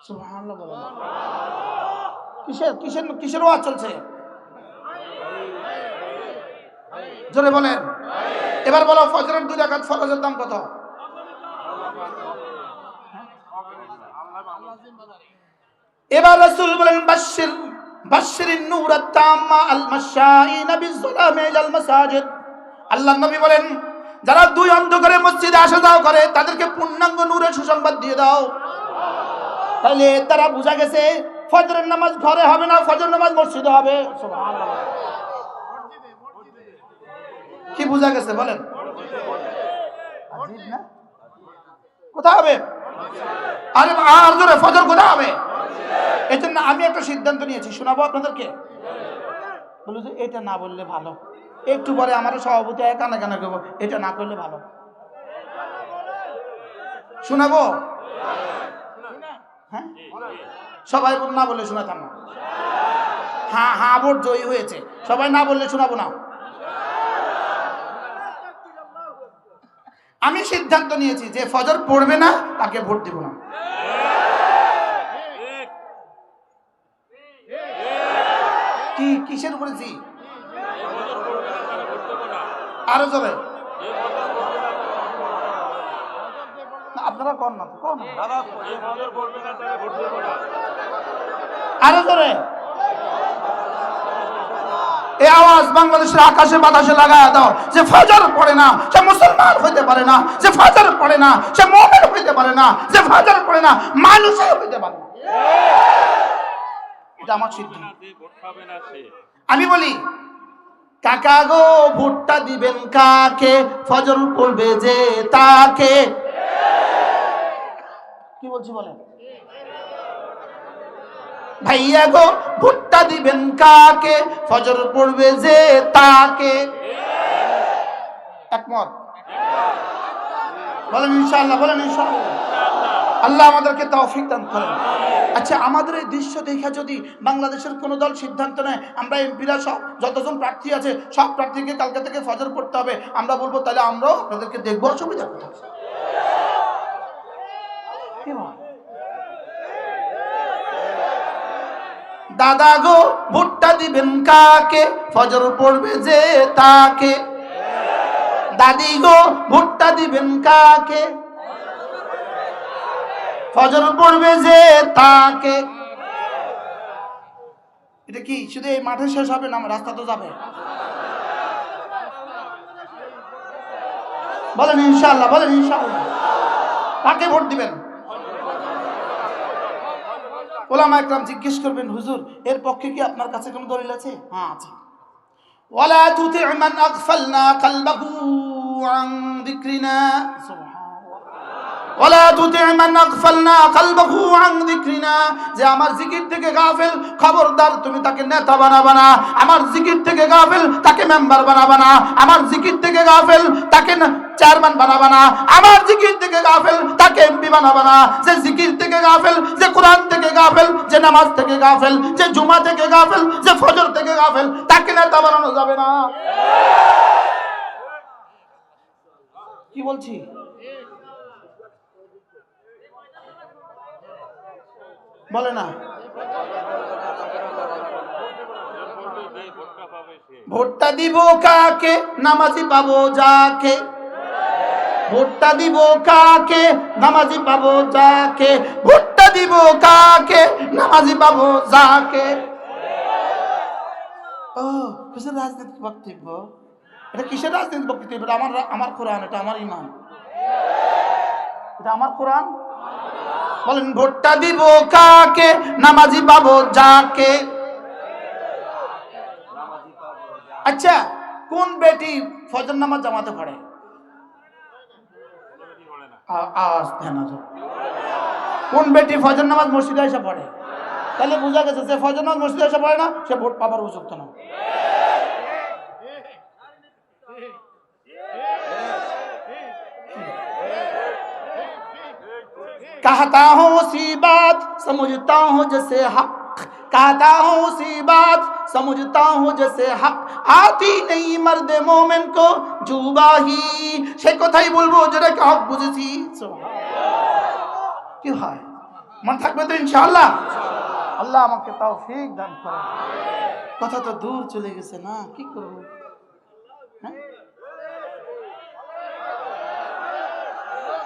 S1: সুবহানাল্লাহ বলেন। কিসের ওয়াজ চলছে? জোরে বলেন। এবার বলো, ফজরের 2 রাকাত ফরজের দাম কত? এবার রাসূল বলেন, বাশশিরিন নূরাত তাম্মা আল মাশাইনা বিযুলামি ইলাল মাসাজিদ। আল্লাহর নবী বলেন, যারা 2 অন্ধকারে মসজিদে আসা যাওয়া করে তাদেরকে পূর্ণাঙ্গ নূরের সুসংবাদ দিয়ে দাও। তাহলে তারা বুঝা গেছে ফজরের নামাজ ঘরে হবে না, ফজর নামাজ মসজিদে হবে। সুবহানাল্লাহ। কি বুঝা গেছে বলেন? আজীব না? কোথায় হবে? আরে আর জোরে, ফজর কোথায় হবে? এজন্য আমি একটা সিদ্ধান্ত নিয়েছি, শোনাবো আপনাদেরকে। বলে যে এটা না বললে ভালো, একটু পরে আমার সভাপতি কানা কানা করবো, এটা না করলে ভালো। শোনাবো? হ্যাঁ, সবাই না বললে শোনাতাম না। হ্যাঁ হ্যাঁ, ভোট জয়ী হয়েছে, সবাই না বললে শোনাবো না। আমি সিদ্ধান্ত নিয়েছি যে ফজর পড়বে না তাকে ভোট দিব না। কি কিসের উপরে? আরো জোরে আপনারা কর না, আরো জোরে এই আওয়াজ বাংলাদেশের আকাশে বাতাসে লাগায়া দাও, যে ফজর পড়ে না সে মুসলমান হইতে পারে না, যে ফজর পড়ে না সে মুমিন হইতে পারে না, যে ফজর পড়ে না মানুষই হইতে পারে না। এটা আমার সিদ্ধান্ত। আমি বলি, কাকা গো ভোটটা দিবেন কাকে? ফজর পড়বে যে তাকে। কি বলছি বলেন? ভাইয়া গো ভোটটা দিবেন কাকে? ফজর পড়বে যে তাকে। একমত? বলেন ইনশাআল্লাহ, বলেন ইনশাআল্লাহ। আল্লাহ আমাদেরকে তৌফিক দান করেন। আচ্ছা, আমাদের এই দৃশ্য দেখে যদি বাংলাদেশের কোন দল সিদ্ধান্ত নেয় আমরা এমপিরা সব যতজন প্রার্থী আছে সব প্রার্থীকে কালকে থেকে ফজর পড়তে হবে, আমরা বলবো তাহলে আমরাও আপনাদেরকে দেখবো, অসুবিধা কোথায়? দাদা গো ভোটটা দিবেন কাকে? ফজর পড়বে যে তাকে। দাদি গো ভোটটা দিবেন কাকে? ফজর পড়বে যে তাকে। এটা কি শুধু এই মাঠে শেষ হবে না, রাস্তা তো যাবে? বলেন ইনশাআল্লাহ, বলেন ইনশাআল্লাহ। কাকে ভোট দিবেন? ওলামা একরাম জিজ্ঞেস করবেন, হুজুর এর পক্ষে কি আপনার কাছে কোনো দলিল আছে? হ্যাঁ আছে। ওয়ালা তুতি' মান আগফালনা কলবাহু আন যিকরিনা। ওয়ালা তুতি' মান আগফালনা কলবাহু আন যিকরিনা। যে আমার জিকির থেকে গাফিল, খবরদার তুমি তাকে নেতা বানাবা না। আমার জিকির থেকে গাফিল তাকে মেম্বার বানাবা না। আমার জিকির থেকে গাফিল তাকে চেয়ারম্যান বানাবা না। আমার জিকির থেকে গাফিল তাকে এমপি বানাবা না। যে জিকির থেকে গাফিল, যে কোরআন থেকে গাফিল, যে নামাজ থেকে গাফিল, যে জুমা থেকে গাফিল, যে ফজর থেকে গাফিল, তাকে নেতা বানানো যাবে না। কি বলছি? বলে না। ভোটটা দিব কাকে, নামাজি পাবো যাকে। ভোটটা দিব কাকে, নামাজি পাবো যাকে। ভোটটা দিব কাকে, নামাজি পাবো যাকে। ও কিসের রাজনৈতিক বক্তব্য? এটা কিসের রাজনৈতিক বক্তব্য? এটা আমার কোরআন, এটা আমার ইমান, এটা আমার কোরআন। বলেন ভোটটা দিব কাকে, নামাজি পাবো যাকে। আচ্ছা, কোন বেটি ফজর নামাজ জামাতে পড়ে? আওয়াজ দেন না। কোন বেটি ফজর নামাজ মসজিদে এসে পড়ে? তাহলে বোঝা গেছে যে ফজর নামাজ মসজিদে এসে পড়ে না, সে ভোট পাবার উপযুক্ত না। कहता हूँ उसी बात समझता हूँ जैसे हक। कहता हूँ उसी बात समझता हूँ जैसे हक। आती नहीं मर्द मोमिन को जुबाही। সে কথাই বলবো যেটাকে হক বুঝেছি। কি হয়, মন থাকবে তো ইনশাআল্লাহ? আল্লাহ আমাকে তৌফিক দান করেন। কথা তো দূর চলে গেছে না, কি করব?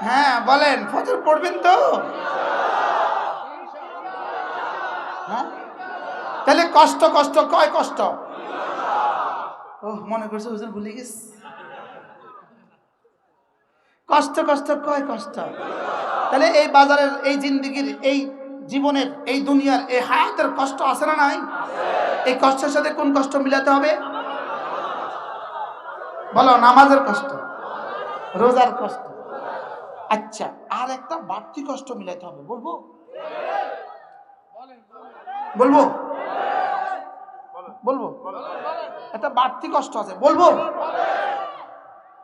S1: হ্যাঁ বলেন, ফজর পড়বেন তো? হ্যাঁ, তাহলে কষ্ট কষ্ট কয় কষ্ট? ও মনে করছে হুজুর ভুলে গেছে। কষ্ট কষ্ট কয় কষ্ট? তাহলে এই বাজারের, এই জিন্দেগির, এই জীবনের, এই দুনিয়ার, এই হায়াতের কষ্ট আছে না নাই? এই কষ্টের সাথে কোন কষ্ট মিলাতে হবে? বলো, নামাজের কষ্ট, রোজার কষ্ট। আচ্ছা, আর একটা বাড়তি কষ্ট মিলাতে হবে, বলবো? বলবো বলবো একটা বাড়তি কষ্ট আছে, বলবো?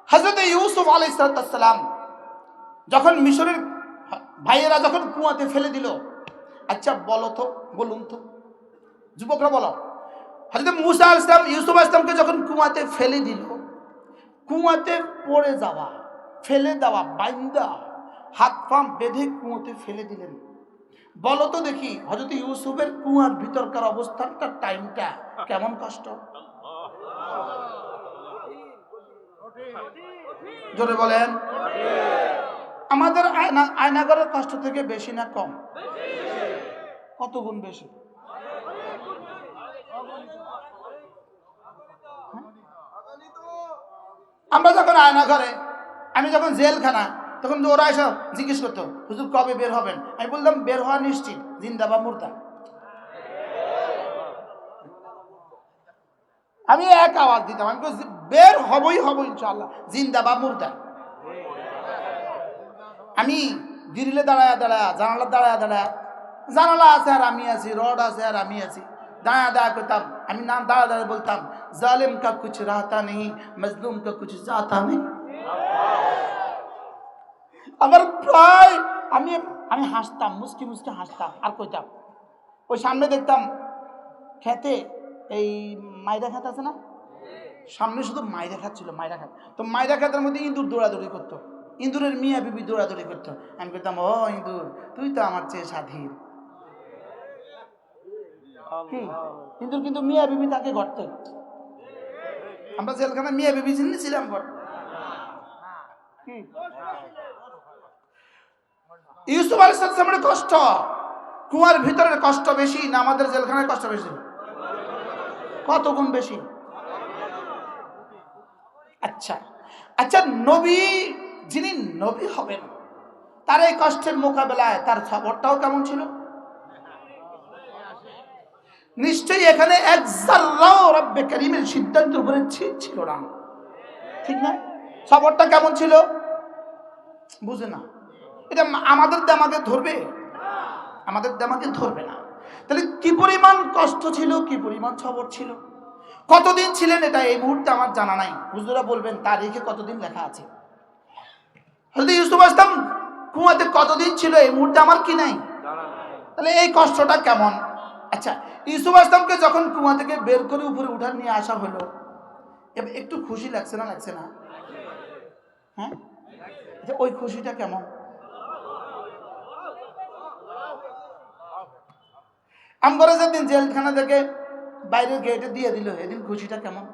S1: হযরত ইউসুফ আলাইহিস সালাম যখন মিশরের ভাইয়েরা যখন কুয়াতে ফেলে দিল, আচ্ছা বলো তো, বলুন তো যুবকরা বলো, হযরত মুসা আলাইহিস সালাম ইউসুফ আলাইহিস সালামকে যখন কুয়াতে ফেলে দিল, কুয়াতে পড়ে যাওয়া, ফেলে দেওয়া, বাইন্দা হাত পা বেঁধে কুয়াতে ফেলে দিলেন। বলো তো দেখি, হযরত ইউসুফের কুয়ার ভিতরকার অবস্থানটা, টাইমটা কেমন কষ্ট? জোরে বলেন। আমাদের আয়নাঘরের কষ্ট থেকে বেশি না কম? কত গুণ বেশি? আমরা যখন আয়নাঘরে, আমি যখন জেলখানা, তখন ওরা এসে জিজ্ঞেস করতো, হুজুর কবে বের হবেন? আমি বললাম বের হওয়া নিশ্চিত, জিন্দা বা মুর্দা। আমি এক আওয়াজ দিতাম, আমি বের হবই হব ইনশাআল্লাহ, জিন্দা বা মুর্দা। আমি গ্রিলে দাঁড়ায় দাঁড়ায়, জানালা দাঁড়ায় দাঁড়ায়, জানালা আছে আর আমি আছি, রড আছে আর আমি আছি, দাঁড়ায় দাঁড়া করতাম। আমি নাম দাঁড়া দাঁড়ায় বলতাম, জালিম কা কুছ রাহতা নেই, মজলুম কা কুছ জাতা নেই। আবার প্রায় আমি আমি হাসতাম, মুস্কি মুস্কি হাসতাম, আর কইতাম, ওই সামনে দেখতাম খেতে এই মাইরা খাত আছে না, সামনে শুধু মাইরা খাত ছিল, মাইরা খাত। তো মাইরা খাতের মধ্যে ইঁদুর দৌড়াদৌড়ি করতো, ইঁদুরের মিয়া বিবি দৌড়াদৌড়ি করতো। আমি বলতাম, ও ইঁদুর, তুই তো আমার চেয়ে স্বাধীন। কি ইঁদুর কিন্তু মিয়া বিবি তাকে ঘটতে, আমরা জেলখানা মিয়া বিবি চিনেছিলাম ঘট। কি ইউসুফ আলাইহিস সালামের কষ্ট, কুয়ার ভিতরের কষ্ট বেশি না আমাদের জেলখানার কষ্ট বেশি? কত গুণ বেশি? আচ্ছা আচ্ছা, নবী, যিনি নবী হবেন, তার এই কষ্টের মোকাবেলায় তার সবরটাও কেমন ছিল? নিশ্চয়ই এখানে এক যাররাও রব্বে কারীমের সিদ্ধান্তের উপরে ছিল না, ঠিক না? সবরটা কেমন ছিল? বুঝে না, এটা আমাদের দেমাগে ধরবে? আমাদের দেমাগে ধরবে না। তাহলে কি পরিমাণ কষ্ট ছিল, কি পরিমাণ সবর ছিল, কতদিন ছিলেন, এটা এই মুহূর্তে আমার জানা নাই। হুজুরা বলবেন তারিখে কতদিন লেখা আছে। হযরত ইউসুফ আলাইহিস সালাম কুয়াতে কতদিন ছিল এই মুহূর্তে আমার কি নাই। তাহলে এই কষ্টটা কেমন? আচ্ছা, ইউসুফ আলাইহিস সালামকে যখন কুয়া থেকে বের করে উপরে উঠান নিয়ে আসা হলো, একটু খুশি লাগছে না, লাগছে না? হ্যাঁ, যে ওই খুশিটা কেমন? আমগরে যেদিন জেলখানা থেকে বাইরের গেটে দিয়ে দিল, এদিন খুশিটা কেমন?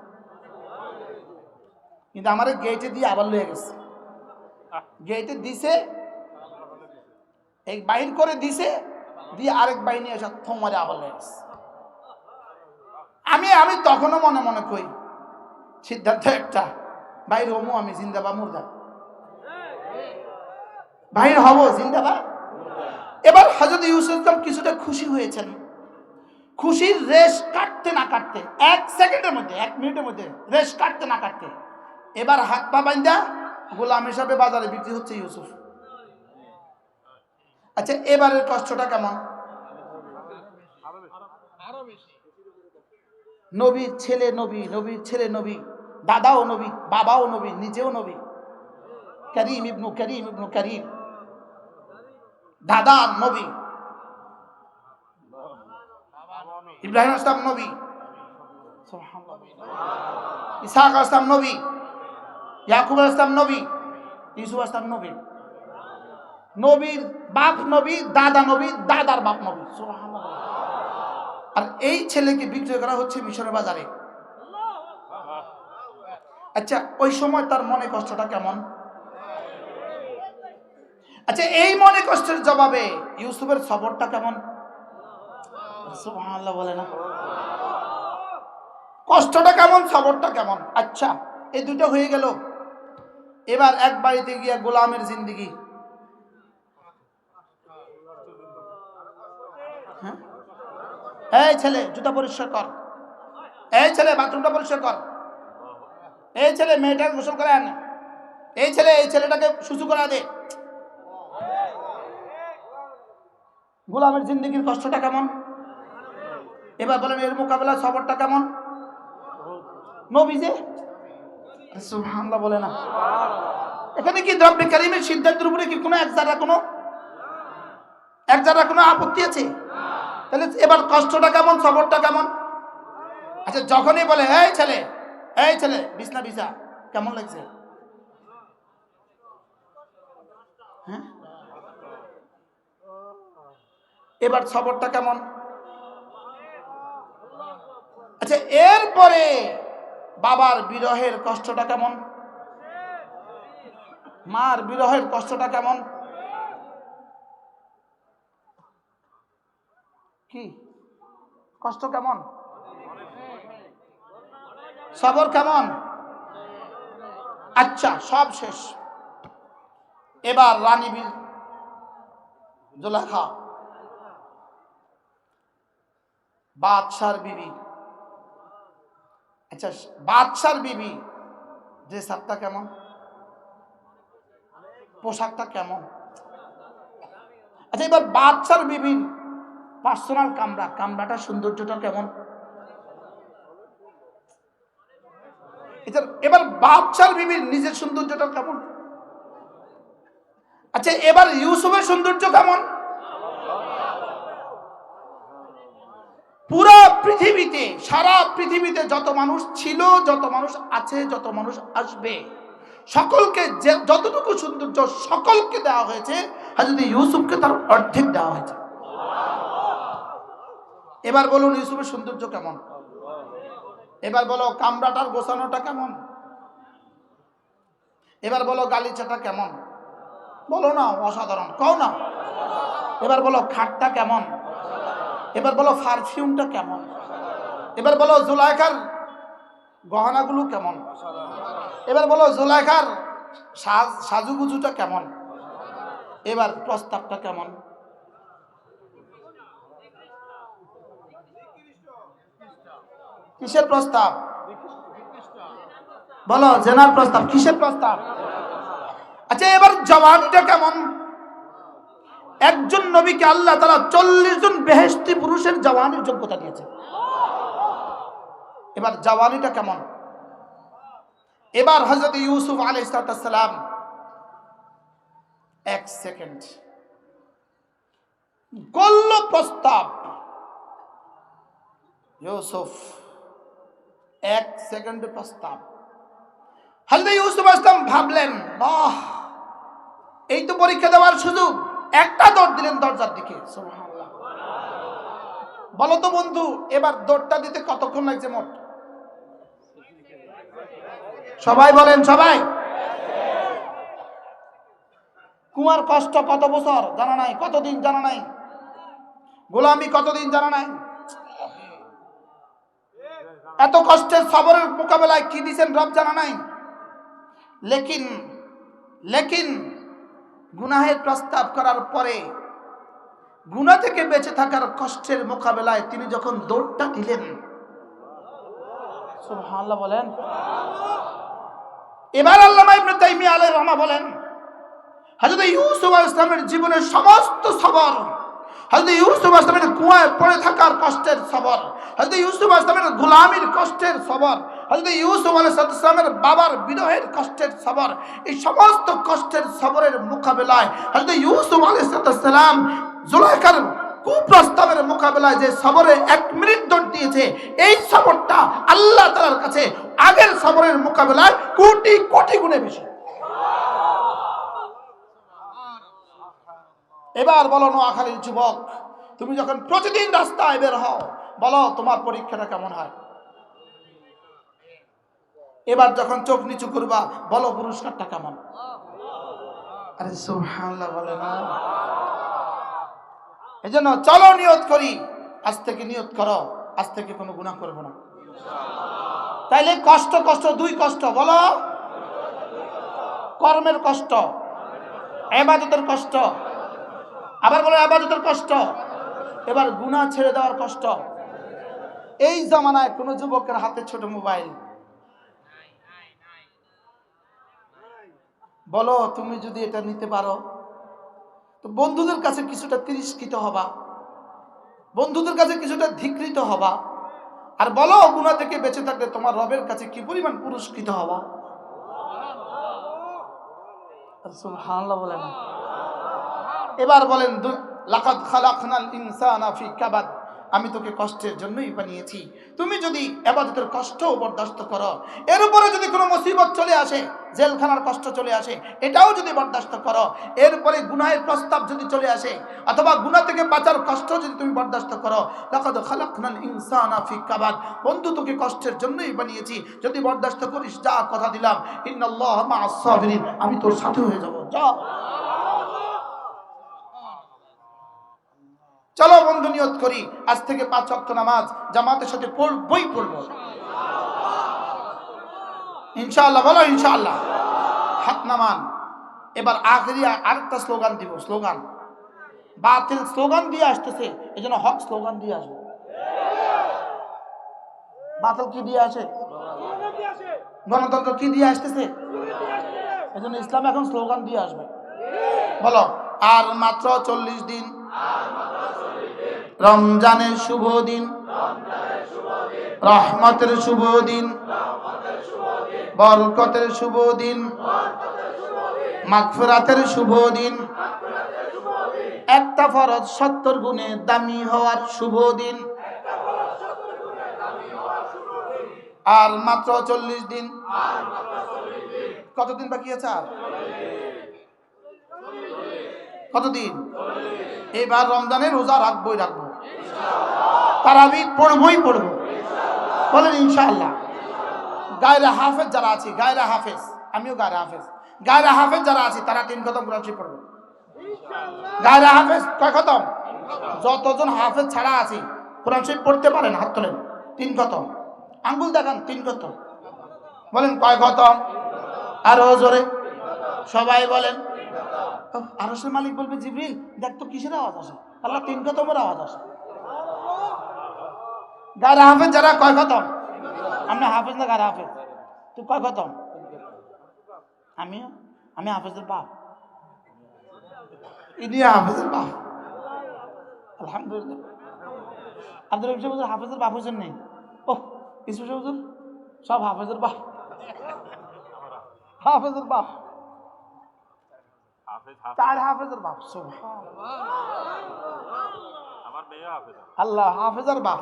S1: কিন্তু আমার গেটে দিয়ে আবার লয়ে গেছে, গেটে দিছে, এই বাইর করে দিছে, দিয়ে আরেক বাহিনী এসে থমারে আবার লয়ে গেছে। আমি আমি তখনও মনে মনে কই সিদ্ধান্ত একটা, বাইর হমু আমি জিন্দাবা মুর্দা, বাইর হব জিন্দাবা। এবার হযরত ইউসুফ ইসলাম কিছুটা খুশি হয়েছেন। খুশির রেশ কাটতে না কাটতে, 1 সেকেন্ডের মধ্যে, 1 মিনিটের মধ্যে রেশ কাটতে না কাটতে এবার হাত পা বাঁধা গোলাম হিসাবে বাজারে বিক্রি হচ্ছে ইউসুফ। আচ্ছা, এবারের কষ্টটা কেমন? নবীর ছেলে নবী, নবীর ছেলে নবী, দাদাও নবী, বাবাও নবী, নিজেও নবী, করিম ইবনু করিম ইবনু করিম, দাদা নবী, ইব্রাহিম আসলাম নবী, ইসহাক আসলাম নবী, ইয়াকুব আসলাম নবী, ইউসুফ আসলাম নবী, নবীর বাপ নবী, দাদা নবী, দাদার বাপ নবী। আর এই ছেলেকে বিক্রয় করা হচ্ছে মিশরের বাজারে। আচ্ছা, ওই সময় তার মনে কষ্টটা কেমন? আচ্ছা, এই মনে কষ্টের জবাবে ইউসুফের সবরটা কেমন? সুবহানাল্লাহ বলে না? কষ্টটা কেমন, সবরটা কেমন? আচ্ছা, এই দুটো হয়ে গেল। এবার এক বাড়িতে গিয়া গোলামের জিন্দেগি। হ্যাঁ, এই ছেলে জুতা পরিষ্কার কর, এই ছেলে বাথরুমটা পরিষ্কার কর, এই ছেলে মেয়েটাকে গোসল করে আন, এই ছেলে এই ছেলেটাকে সুসু করা দে। গোলামের জিন্দেগির কষ্টটা কেমন? এবার বলেন এর মোকাবেলা সবরটা কেমন? নবী যে, সুবহানাল্লাহ বলে না? এখানে কি রব্বে কারীমের সিদ্ধান্তের উপরে কি কোনো এক জায়গা কোনো আপত্তি আছে? তাহলে এবার কষ্টটা কেমন, সবরটা কেমন? আচ্ছা, যখনই বলে এই ছেলে বিছনা বিছা, কেমন লাগছে? হ্যাঁ, এবার সবরটা কেমন? আচ্ছা, এরপরে বাবার বিরহের কষ্টটা কেমন? মার বিরহের কষ্টটা কেমন? কি কষ্ট কেমন? সবর কেমন? আচ্ছা, সব শেষ। এবার রানী জুলেখা, বাদশার বিবি। আচ্ছা, বাদশার বিবি ড্রেস আপটা কেমন? পোশাকটা কেমন? আচ্ছা, এবার বাদশার বিবির পার্সোনাল কামরাটা সৌন্দর্যটা কেমন? এবার বাদশার বিবির নিজের সৌন্দর্যটা কেমন? আচ্ছা, এবার ইউসুফের সৌন্দর্য কেমন? পুরো পৃথিবীতে, সারা পৃথিবীতে যত মানুষ ছিল, যত মানুষ আছে, যত মানুষ আসবে, সকলকে যতটুকু সৌন্দর্য সকলকে দেওয়া হয়েছে, হযরত ইউসুফকে তার অর্ধেক দেওয়া হয়েছে। এবার বলুন ইউসুফের সৌন্দর্য কেমন? এবার বলো কামরাটার গোছানোটা কেমন? এবার বলো গালিচাটা কেমন? বলো না অসাধারণ, কও না। এবার বলো খাটটা কেমন? এবার বলো পারফিউমটা কেমন? এবার বলো জুলাইখার গহনাগুলো কেমন? এবার বলো জুলাইখার সাজুগুজুটা কেমন? এবার প্রস্তাবটা কেমন? কিসের প্রস্তাব? বলো জেনার প্রস্তাব, কিসের প্রস্তাব? আচ্ছা, এবার জওয়ানিটা কেমন? একজন নবীকে আল্লাহ তাআলা 40 জন বেহেশতি পুরুষের জওয়ানির যোগ্যতা দিয়েছে। এবার জওয়ানিটা কেমন? এবার হযরত ইউসুফ আলাইহিস সালাম 1 সেকেন্ড করল প্রস্তাব। ইউসুফ 1 সেকেন্ডের প্রস্তাব। হযরত ইউসুফ আসলাম ভাবলেন, বাহ, এই তো পরীক্ষা দেওয়ার সুযোগ, একটা দৌড় দিলেন দরজার দিকে। সুবহানাল্লাহ। বলো তো বন্ধু, এবার দৌড়টা দিতে কতক্ষণ লাগছে মোট? সবাই বলেন, সবাই। কুয়ার কষ্ট কত বছর জানা নাই, কতদিন জানা নাই, গোলামি কতদিন জানা নাই, এত কষ্টের সবরের মোকাবেলায় কি দিয়েছেন রব জানা নাই। লেকিন গুনাহের প্রস্তাব করার পরে গুনাহ থেকে বেঁচে থাকার কষ্টের মোকাবেলায় তিনি যখন দৌড়টা দিলেন, সুবহানাল্লাহ বলেন। এবার আল্লামা ইবনে তাইমিয়া আলাইহির রাহমা বলেন, হযরত ইউসুফ আলাইহিস সালামের জীবনের সমস্ত সবর, হযরত ইউসুফ আলাইহিস সালামের কুয়ায় পড়ে থাকার কষ্টের সবর, হযরত ইউসুফ আলাইহিস সালামের গোলামির কষ্টের সবর, হযরত ইউসুফ আলাইহিস সালামের বাবার বিরহের কষ্টের সবর, এই সমস্ত কষ্টের সবরের মোকাবেলায় হযরত ইউসুফ আলাইহিস সালাম জুলাইখার কুপ্রস্তাবের মোকাবেলায় যে সবরে 1 মিনিট দৌড় দিয়েছে, এই সবরটা আল্লাহ তাআলার কাছে আগের সবরের মোকাবেলায় কোটি কোটি গুণে বেশি। এবার বলো নোয়াখালীর যুবক, তুমি যখন প্রতিদিন রাস্তায় বের হও, বলো তোমার পরীক্ষাটা কেমন হয়? এবার যখন চোখ নিচু করবা, বলো পুরস্কারটা কেমন? আরে সুবহানাল্লাহ বলে না। এজন্য চলো নিয়ত করি, আজ থেকে নিয়ত করো, আজ থেকে কোনো গুনাহ করব না। তাইলে কষ্ট দুই কষ্ট, বলো কর্মের কষ্ট, ইবাদতের কষ্ট, আবার বলো ইবাদতের কষ্ট, এবার গুনাহ ছেড়ে দেওয়ার কষ্ট। এই জামানায় কোন যুবকের হাতে ছোট মোবাইল, বলো তুমি যদি এটা নিতে পারো তো বন্ধুদের কাছে কিছুটা তিরস্কৃত হবা, বন্ধুদের কাছে কিছুটা ধিকৃত হবা, আর বলো গুনাহ থেকে বেঁচে থাকলে তোমার রবের কাছে কি পরিমাণ পুরস্কৃত হবা। সুবহানাল্লাহ বলেন। এবার বলেন, লাকাদ খালাকনাল ইনসানা ফি কাবাদ, আমি তোকে কষ্টের জন্যই বানিয়েছি। তুমি যদি ইবাদতের কষ্টও বরদাস্ত করো, এর উপরে যদি কোনো মুসিবত চলে আসে, জেলখানার কষ্ট চলে আসে, এটাও যদি বরদাস্ত করো, এরপরে গুনাহের প্রস্তাব যদি চলে আসে, অথবা গুনাহ থেকে বাঁচার কষ্ট যদি তুমি বরদাস্ত করো, লাকাদ খালাকনাল ইনসানা ফি কাবাদ, বন্ধু তোকে কষ্টের জন্যই বানিয়েছি, যদি বরদাস্ত করিস, যা কথা দিলাম, ইন্নাল্লাহা মা'আস সাবিরিন, আমি তোর সাথে হয়ে যাব, যা। চলো বন্ধু নিয়ত করি, আজ থেকে 5 ওয়াক্ত নামাজ জামাতের সাথে পড়বই পড়ব ইনশাআল্লাহ। বলো ইনশাআল্লাহ। হাত নামান। এবার আখেরি আরেকটা স্লোগান দিব, স্লোগান। বাতিল স্লোগান দিয়ে আসতেছে, এজন্য হক স্লোগান দিয়ে আসবে। বাতিল কি দিয়ে আসে? গণতন্ত্র কি দিয়ে আসতেছে? এজন্য ইসলাম এখন স্লোগান দিয়ে আসবে। বলো, আর মাত্র 40 দিন, রমজানের শুভ দিন, রহমতের শুভ দিন, বরকতের শুভ দিন, মাগফিরাতের শুভ দিন, একটা ফরজ 70 গুণে দামি হওয়ার শুভ দিন। আর মাত্র 40 দিন। কতদিন বাকি আছে? আর কতদিন? এবার রমজানের রোজা রাখবই, তারাবি পড়বই পড়বো, বলেন ইনশাআল্লাহ। গায়রা হাফেজ যারা আছে, গায়রা হাফেজ, আমিও গায়রা হাফেজ, গায়রা হাফেজ যারা আছে তারা 3 খতম কোরআন শরীফ পড়বে। গায়রা হাফেজ কয় খতম? যতজন হাফেজ ছাড়া আছে কোরআন শরীফ পড়তে পারেন হাত তোলেন। 3 খতম, আঙ্গুল দেখান, 3 খতম। বলেন কয় খতম? আরো জোরে সবাই বলেন। আরশের মালিক বলবে, জিবরিল দেখ তো কিসের আওয়াজ আসে? আল্লাহ 3 খতমের আওয়াজ আসে। গায়রা হাফেজ যারা কয় খতম? আমি হাফেজ না গায়রা হাফেজ? তুই কয় খতম? আমি হাফেজের বাপ, ইনি হাফেজের বাপ। আলহামদুলিল্লাহ। আব্দুল রহিম সাহেব হাফেজের বাপ হয়েছেন নেই? ও ইসু সাহেব সব হাফেজের বাপ, হাফেজের বাপ, 4 হাফেজের বাপ। আল্লাহ হাফেজের বাপ।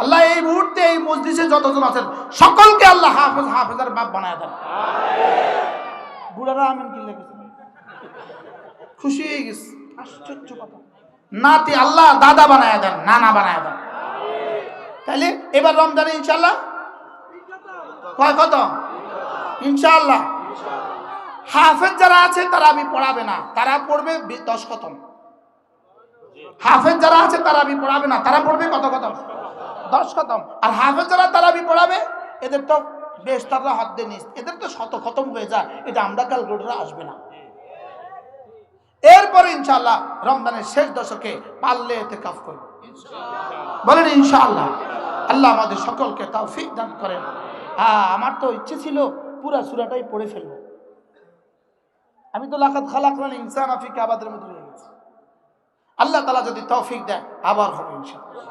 S1: আল্লাহ এই মুহূর্তে এই মজলিসে যতজন আছেন সকলকে আল্লাহ হাফেজের বাপ বানায় দেন। বুড়ারা আমিন কি লিখেছেন? খুশি হয়ে গেছে। আশ্চর্য কথা, নাতি আল্লাহ দাদা বানায় দেন, নানা বানায় দেন। তাইলে এবার রমজানে ইনশাল্লাহ কয় কত? ইনশাআল্লাহ। হাফেজ যারা আছে তারা আমি পড়াবে না, তারা পড়বে 10 খতম। হাফেজ যারা আছে তারা আমি পড়াবে না, তারা পড়বে কত খতম? 10 খতম। আর হাফেজ যারা তারা আমি পড়াবে, এদের তো বেশ তারা হাত দিয়ে নিস, এদের তো 100 খতম হয়ে যায়, এটা আমরা কাল রোডরা আসবে না। এরপরে ইনশাআল্লাহ রমজানের শেষ দশকে পারলে ইতিকাফ করব, বলেন ইনশাআল্লাহ। আল্লাহ আমাদের সকলকে তৌফিক দান করেন। আমার তো ইচ্ছে ছিল পুরা সূরাটাই পড়ে ফেলবো, আমি তো লাকাদ খালাকনাল ইনসানা ফি কাবাদের মধ্যে রয়ে গেছি। আল্লাহ তাআলা যদি তৌফিক দেয় আবার হবে ইনশাআল্লাহ।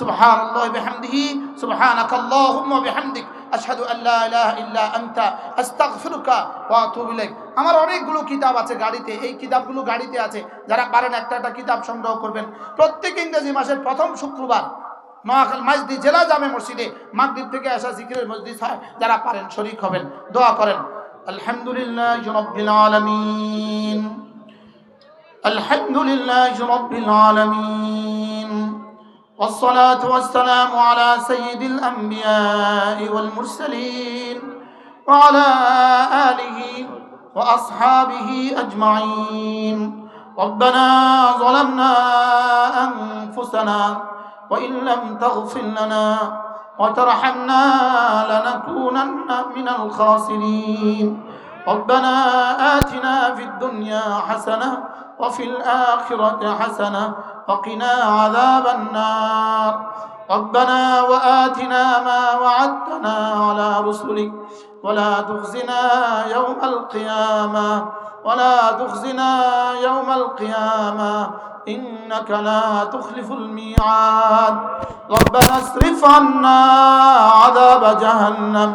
S1: সুবহানাল্লাহি ওয়া বিহামদিহি, সুবহানাকাল্লাহুম্মা ওয়া বিহামদিক, আশহাদু আল্লা ইলাহা ইল্লা আনতা, আস্তাগফিরুকা ওয়া আতুবু ইলাইক। আমার অনেকগুলো কিতাব আছে গাড়িতে, এই কিতাবগুলো গাড়িতে আছে, যারা পারেন একটা একটা কিতাব সংগ্রহ করবেন। প্রত্যেক ইংরেজি মাসের প্রথম শুক্রবার নোয়াখালী মাসদি জেলা জামে মসজিদে মাগরিব থেকে আসা জিকিরের মজলিস হয়, যারা পারেন শরীক হবেন, দোয়া করেন। আলহামদুলিল্লাহি রাব্বিল আলামিন, আলহামদুলিল্লাহি রাব্বিল আলামিন, والصلاة والسلام على سيد الأنبياء والمرسلين وعلى آله وأصحابه أجمعين. ربنا ظلمنا أنفسنا وإن لم تغفر لنا وترحمنا لنكونن من الخاسرين. ربنا آتنا في الدنيا حسنة وفي الآخرة حسنة وقنا عذاب النار. ربنا وآتنا ما وعدتنا على رسلك ولا تخزنا يوم القيامة، ولا تخزنا يوم القيامة إنك لا تخلف الميعاد. ربنا اصرف عنا عذاب جهنم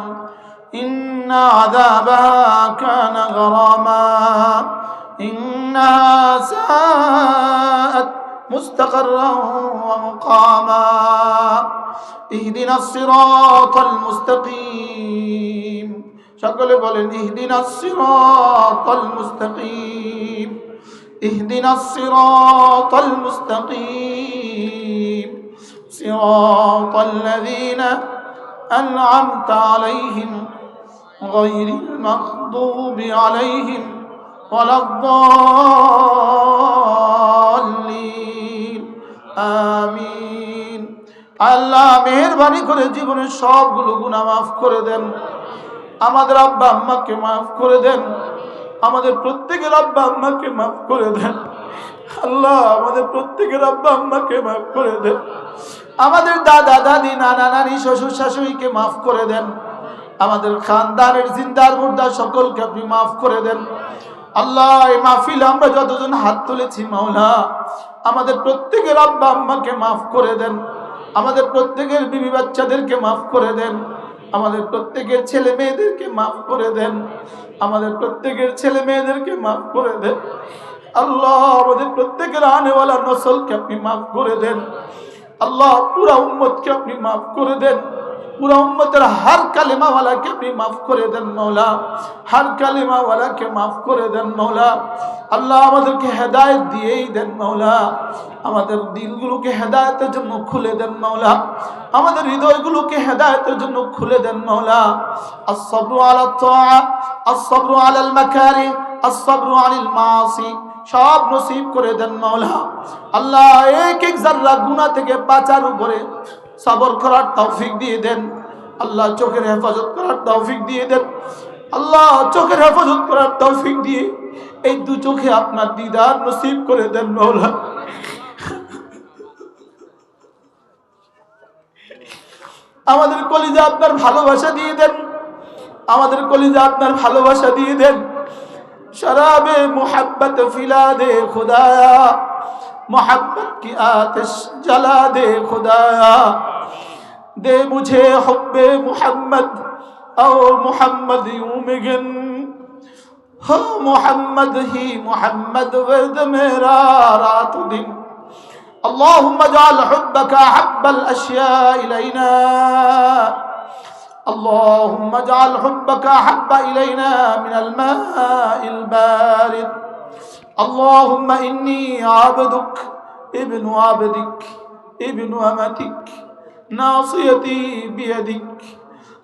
S1: إن عذابها كان غراما إنها ساءت مستقرا ومقاما. اهدنا الصراط المستقيم، সকলে বলেন اهدنا الصراط المستقيم، اهدنا الصراط المستقيم، صراط الذين أنعمت عليهم غير المغضوب عليهم ولا الضالين آمين. আল্লাহ মেহেরবানি করে জীবনের সবগুলো গুনাহ মাফ করে দেন, আমাদের আব্বা আম্মাকে মাফ করে দেন, আমাদের প্রত্যেকের আব্বা আম্মাকে মাফ করে দেন। আল্লাহ আমাদের প্রত্যেকের আব্বা আম্মাকে মাফ করে দেন, আমাদের দাদা দাদি নানা নানি শ্বশুর শাশুড়িকে মাফ করে দেন, আমাদের খানদানের জিন্দার মুর্দা সকলকে আপনি মাফ করে দেন। আল্লাহ এই মাহফিলে আমরা যতজন হাত তুলেছি মাওলা, আমাদের প্রত্যেকের আব্বা আম্মাকে মাফ করে দেন, আমাদের প্রত্যেকের বিবি বাচ্চাদেরকে মাফ করে দেন, আমাদের প্রত্যেকের ছেলে মেয়েদেরকে মাফ করে দেন, আমাদের প্রত্যেকের ছেলে মেয়েদেরকে মাফ করে দেন। আল্লাহ আমাদের প্রত্যেকের আনেওয়ালা নসলকে আপনি মাফ করে দেন। আল্লাহ পুরা উম্মতকে আপনি মাফ করে দেন, পুরা উম্মতের হর কালেমাওয়ালাকে আপনি মাফ করে দেন মৌলা, হর কালেমাওয়ালাকে মাফ করে দেন মৌলা। আল্লাহ আমাদেরকে হেদায়েত দিয়েই দেন মৌলা, আমাদের দিলগুলোকে হেদায়েতের জন্য খুলে দেন মৌলা, আমাদের হৃদয়গুলোকে হেদায়েতের জন্য খুলে দেন মৌলা। আস-সাবরু আলা তাআ, আস-সাবরু আলাল মাকারি, আস-সাবরু আনিল মাসি সব নসিব করে দেন মৌলা। আল্লাহ এক এক যারা গুনাহ থেকে বাঁচার উপরে সবর করার তৌফিক দিয়ে দেন। আল্লাহ চোখের হেফাজত করার তৌফিক দিয়ে দেন। আল্লাহ চোখের হেফাজত করার তৌফিক দিয়ে এই দু চোখে আপনার দিদার নসিব করে দেন মৌলা। আমাদের কলিজা আপনার ভালোবাসা দিয়ে দেন, আমাদের কলিজা আপনার ভালোবাসা দিয়ে দেন। शराबे मोहब्बत फिला दे खुदाया, मोहब्बत की आतिश जला दे खुदाया, दे मुझे हुब्बे मोहम्मद और मोहम्मद यूं मिगन हो, मोहम्मद ही मोहम्मद वर्द मेरा रात दिन। अल्लाहुम्मा जअल हुब्बका हब्बल अशिया इलैना, اللهم اجعل حبك أحب إلينا من الماء البارد اللهم إني عبدك ابن عبدك ابن أمتك ناصيتي بيدك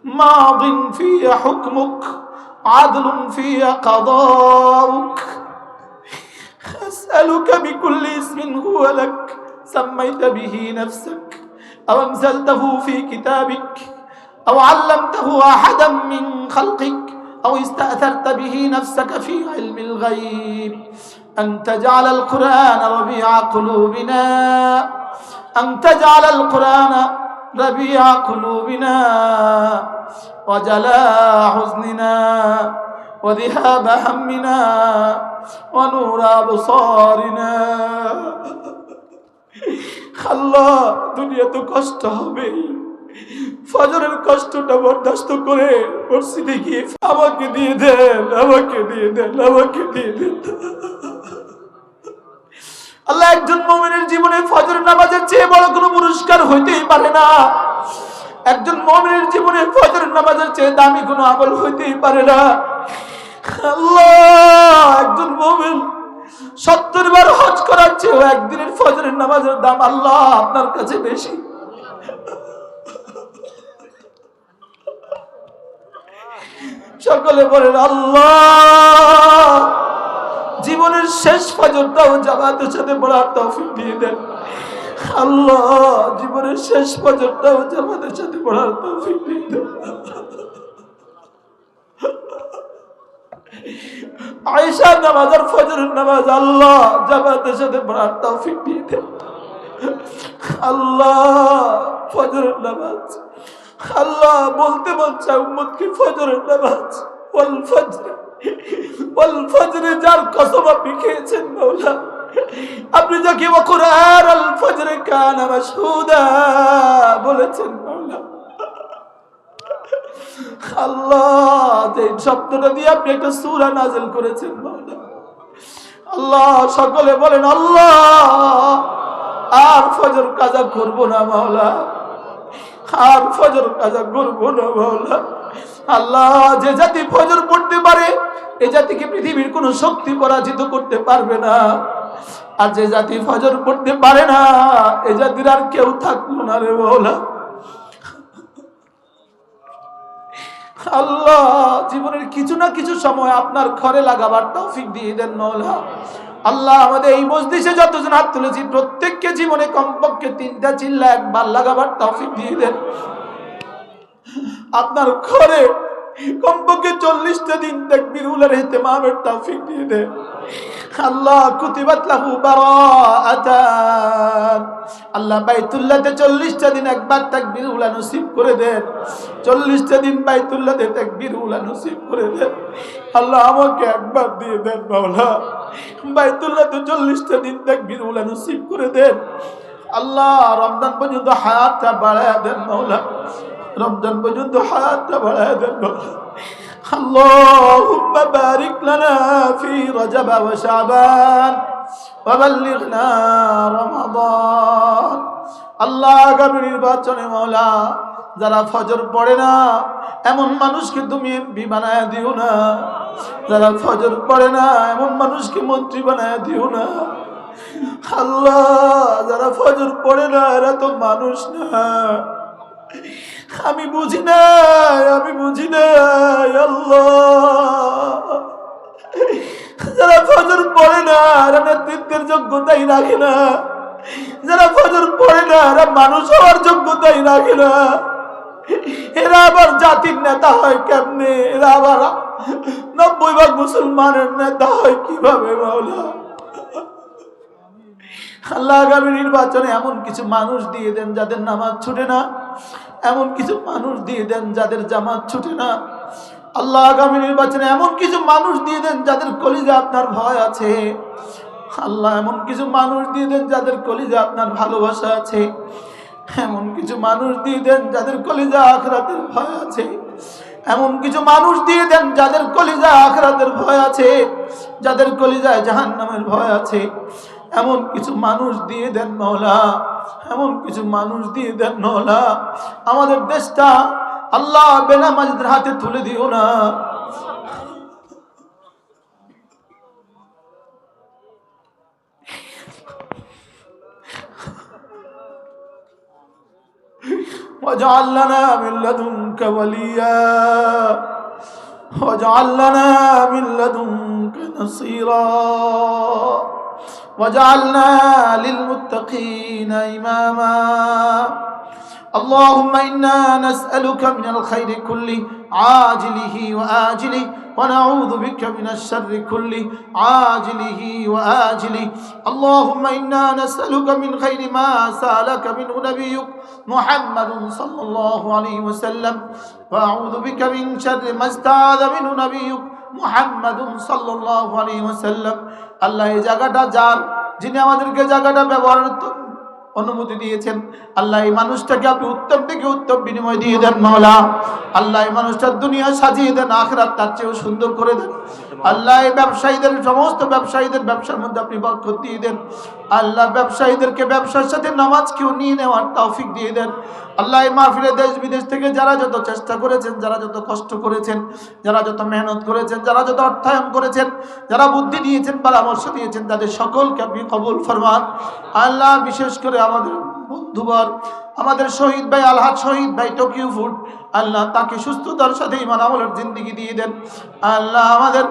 S1: ماض في حكمك عدل في قضاؤك أسألك بكل اسم هو لك سميت به نفسك أو أنزلته في كتابك أو علمته أحدا من خلقك أو استأثرت به نفسك في علم الغيب أن تجعل القرآن ربيع قلوبنا أن تجعل القرآن ربيع قلوبنا وجلاء حزننا وذهاب همنا ونور أبصارنا আল্লাহ দুনিয়া তো কষ্ট হবে ফজরের কষ্টটা বরদাস্ত করে মসজিদে গিয়ে আমাকে দিয়ে দেন আমাকে দিয়ে দেন আমাকে দিয়ে দেন আল্লাহ একজন মুমিনের জীবনে ফজর নামাজের চেয়ে বড় কোনো পুরস্কার হইতেই পারে না একজন মুমিনের জীবনে ফজর নামাজের চেয়ে দামি কোনো আমল হইতেই পারে না আল্লাহ একজন মুমিন 70 বার হজ করার চেয়ে একদিনের ফজরের নামাজের দাম আল্লাহ আপনার কাছে বেশি সকলে বলেন আল্লাহ জীবনের শেষ ফজরটাও জামাতের সাথে পড়ার তৌফিক দিয়ে দেন আল্লাহ জীবনের শেষ ফজরটাও জামাতের সাথে পড়ার তৌফিক দিয়ে দেন আয়েশা নামাজ আর ফজরের নামাজ আল্লাহ জামাতের সাথে পড়ার তৌফিক দিয়ে দেন আল্লাহ ফজরের নামাজ আল্লাহ বলতে বলছে উম্মতকে ফজরের নামাজ ওয়াল ফজর যার কসম আপনি খেয়েছেন মাওলা আপনি যাকে ওয়াকুরআন আল ফজর কানা মাশহুদা বলেছেন মাওলা আল্লাহ যে শব্দটা দিয়ে আপনি একটা সূরা নাযিল করেছেন মাওলা আল্লাহ সকলে বলেন আল্লাহ আর ফজর কাজা করব না মাওলা আর ফজর কাজা করব না মাওলা আল্লাহ যে জাতি ফজর পড়তে পারে এই জাতিকে পৃথিবীর কোনো শক্তি পরাজিত করতে পারবে না আর যে জাতি ফজর পড়তে পারে না এই জাতির আর কেউ থাকলো না রে মাওলা আল্লাহ জীবনের কিছু না কিছু সময় আপনার ঘরে লাগাবার তৌফিক দিয়ে দেন মাওলা আল্লাহ আমাদের এই মজলিসে যতজন হাত তুলেছি প্রত্যেককে জীবনে কমপক্ষে 3টা চিল্লা একবার লাগাবার তৌফিক দিয়ে দেন আপনার ঘরে কমপক্ষে 40টা দিন তাকবীরুল ইহতিমামের তৌফিক দিয়ে দেন আল্লাহ কুতিবাত লাহু বারাআতান আল্লাহ বাইতুল্লাহতে 40টা দিন একবার তাকবীরুল নসিব করে দেন 40টা দিন বাইতুল্লাহতে তাকবীরুল নসিব করে দেন আল্লাহ আমাকে একবার দিয়ে দেন মাওলা বাইতুল্লাহতে 40টা দিন তাকবীরুল নসিব করে দেন আল্লাহ রমজান পর্যন্ত হায়াতটা বাড়ায়া দেন মাওলা রমজান পর্যন্ত হায়াতটা বাড়ায়া দেন মাওলা اللهم بارك لنا في رجب وشعبان وبلغنا رمضان আল্লাহ আগামী নির্বাচনে মাওলা যারা ফজর পড়ে না এমন মানুষকে তুমি এমপি বানায় দিও না যারা ফজর পড়ে না এমন মানুষকে মন্ত্রী বানায় দিও না আল্লাহ যারা ফজর পড়ে না এরা তো মানুষ না আমি বুঝি না আল্লাহ যারা ফজর পড়ে না এরা নেতৃত্বের যোগ্যতাই রাখে না যারা ফজর পড়ে না এরা মানুষ হওয়ার যোগ্যতাই রাখে না এরা আবার জাতির নেতা হয় কেমনে এরা আবার 90% মুসলমানের নেতা হয় কিভাবে মাওলা আল্লাহ আগামী নির্বাচনে এমন কিছু মানুষ দিয়ে দেন যাদের নামাজ ছুটে না এমন কিছু মানুষ দিয়ে দেন যাদের জামাত ছুটে না আল্লাহ আগামী নির্বাচনে এমন কিছু মানুষ দিয়ে দেন যাদের কলিজা আপনার ভয় আছে আল্লাহ এমন কিছু মানুষ দিয়ে দেন যাদের কলিজা আপনার ভালোবাসা আছে এমন কিছু মানুষ দিয়ে দেন যাদের কলিজা আখিরাতের ভয় আছে এমন কিছু মানুষ দিয়ে দেন যাদের কলিজা আখিরাতের ভয় আছে যাদের কলিজায় জাহান্নামের ভয় আছে এমন কিছু মানুষ দিয়ে দেন মাওলা এমন কিছু মানুষ দিয়ে দেন মাওলা আমাদের দেশটা আল্লাহ বেনামাজিদের হাতে তুলে দিও না واجعل لنا من لدنك وليا واجعل لنا من لدنك نصيرا واجعلنا للمتقين إماما اللهم إنا نسألك من الخير كله عاجله وآجله ونعوذ بك من الشر كله عاجله وآجله اللهم إنا نسألك من خير ما سألك منه نبيك محمد صلى الله عليه وسلم وأعوذ بك من شر ما استعاذ منه نبيك محمد صلى الله عليه وسلم আল্লাহ এই জায়গাটা যার যিনি আমাদেরকে জায়গাটা ব্যবহার অনুমতি দিয়েছেন আল্লাহ এই মানুষটাকে আপনি উত্তম থেকে উত্তম বিনিময় দিয়ে দেন মাওলা আল্লাহ এই মানুষটার দুনিয়া সাজিয়ে দেন আখিরাত তার চেয়েও সুন্দর করে দেন আল্লাহ এই ব্যবসায়ীদের সমস্ত ব্যবসায়ীদের ব্যবসার মধ্যে আপনি বরকত দিয়ে দেন আল্লাহ ব্যবসায়ীদেরকে ব্যবসার সাথে নামাজকেও নিয়ে নেওয়ার তৌফিক দিয়ে দেন আল্লাহ এই মাহফিলে দেশ বিদেশ থেকে যারা যত চেষ্টা করেছেন যারা যত কষ্ট করেছেন যারা যত মেহনত করেছেন যারা যত অর্থায়ন করেছেন যারা বুদ্ধি দিয়েছেন পরামর্শ দিয়েছেন তাদের সকলকে আপনি কবুল ফরমান আল্লাহ বিশেষ করে আমাদের বন্ধুবর আমাদের শহীদ ভাই আলহাজ শহীদ ভাই টোকিও ফুড আল্লাহ তাকে সুস্থতার সাথে ঈমান আমলের জিন্দেগি দিয়ে দেন আল্লাহ আমাদের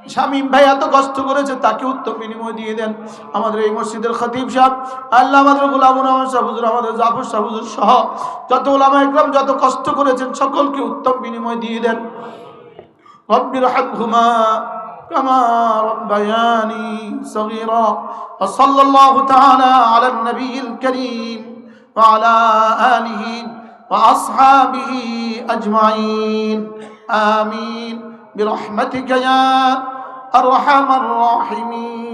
S1: শামীম ভাই এত কষ্ট করেছে তাকে উত্তম বিনিময় দিয়ে দেন আমাদের এই মসজিদের খতিব সাহেব আল্লাহ আমাদের গোলামুর রহমান সাহেব হুজুর আমাদের জাফর সাহেব হুজুর সহ যত উলামা ইকরাম যত কষ্ট করেছেন সকলকে উত্তম বিনিময় দিয়ে দেন রব্বির হামহুমা কামা রব্বায়ানি সগীরা ওয়া সাল্লাল্লাহু তাআলা আলা নবিয়িল কারীম ওয়া আলা আলিহি ওয়া আসহাবিহি আজমাইন আমিন برحمتك يا أرحم الراحمين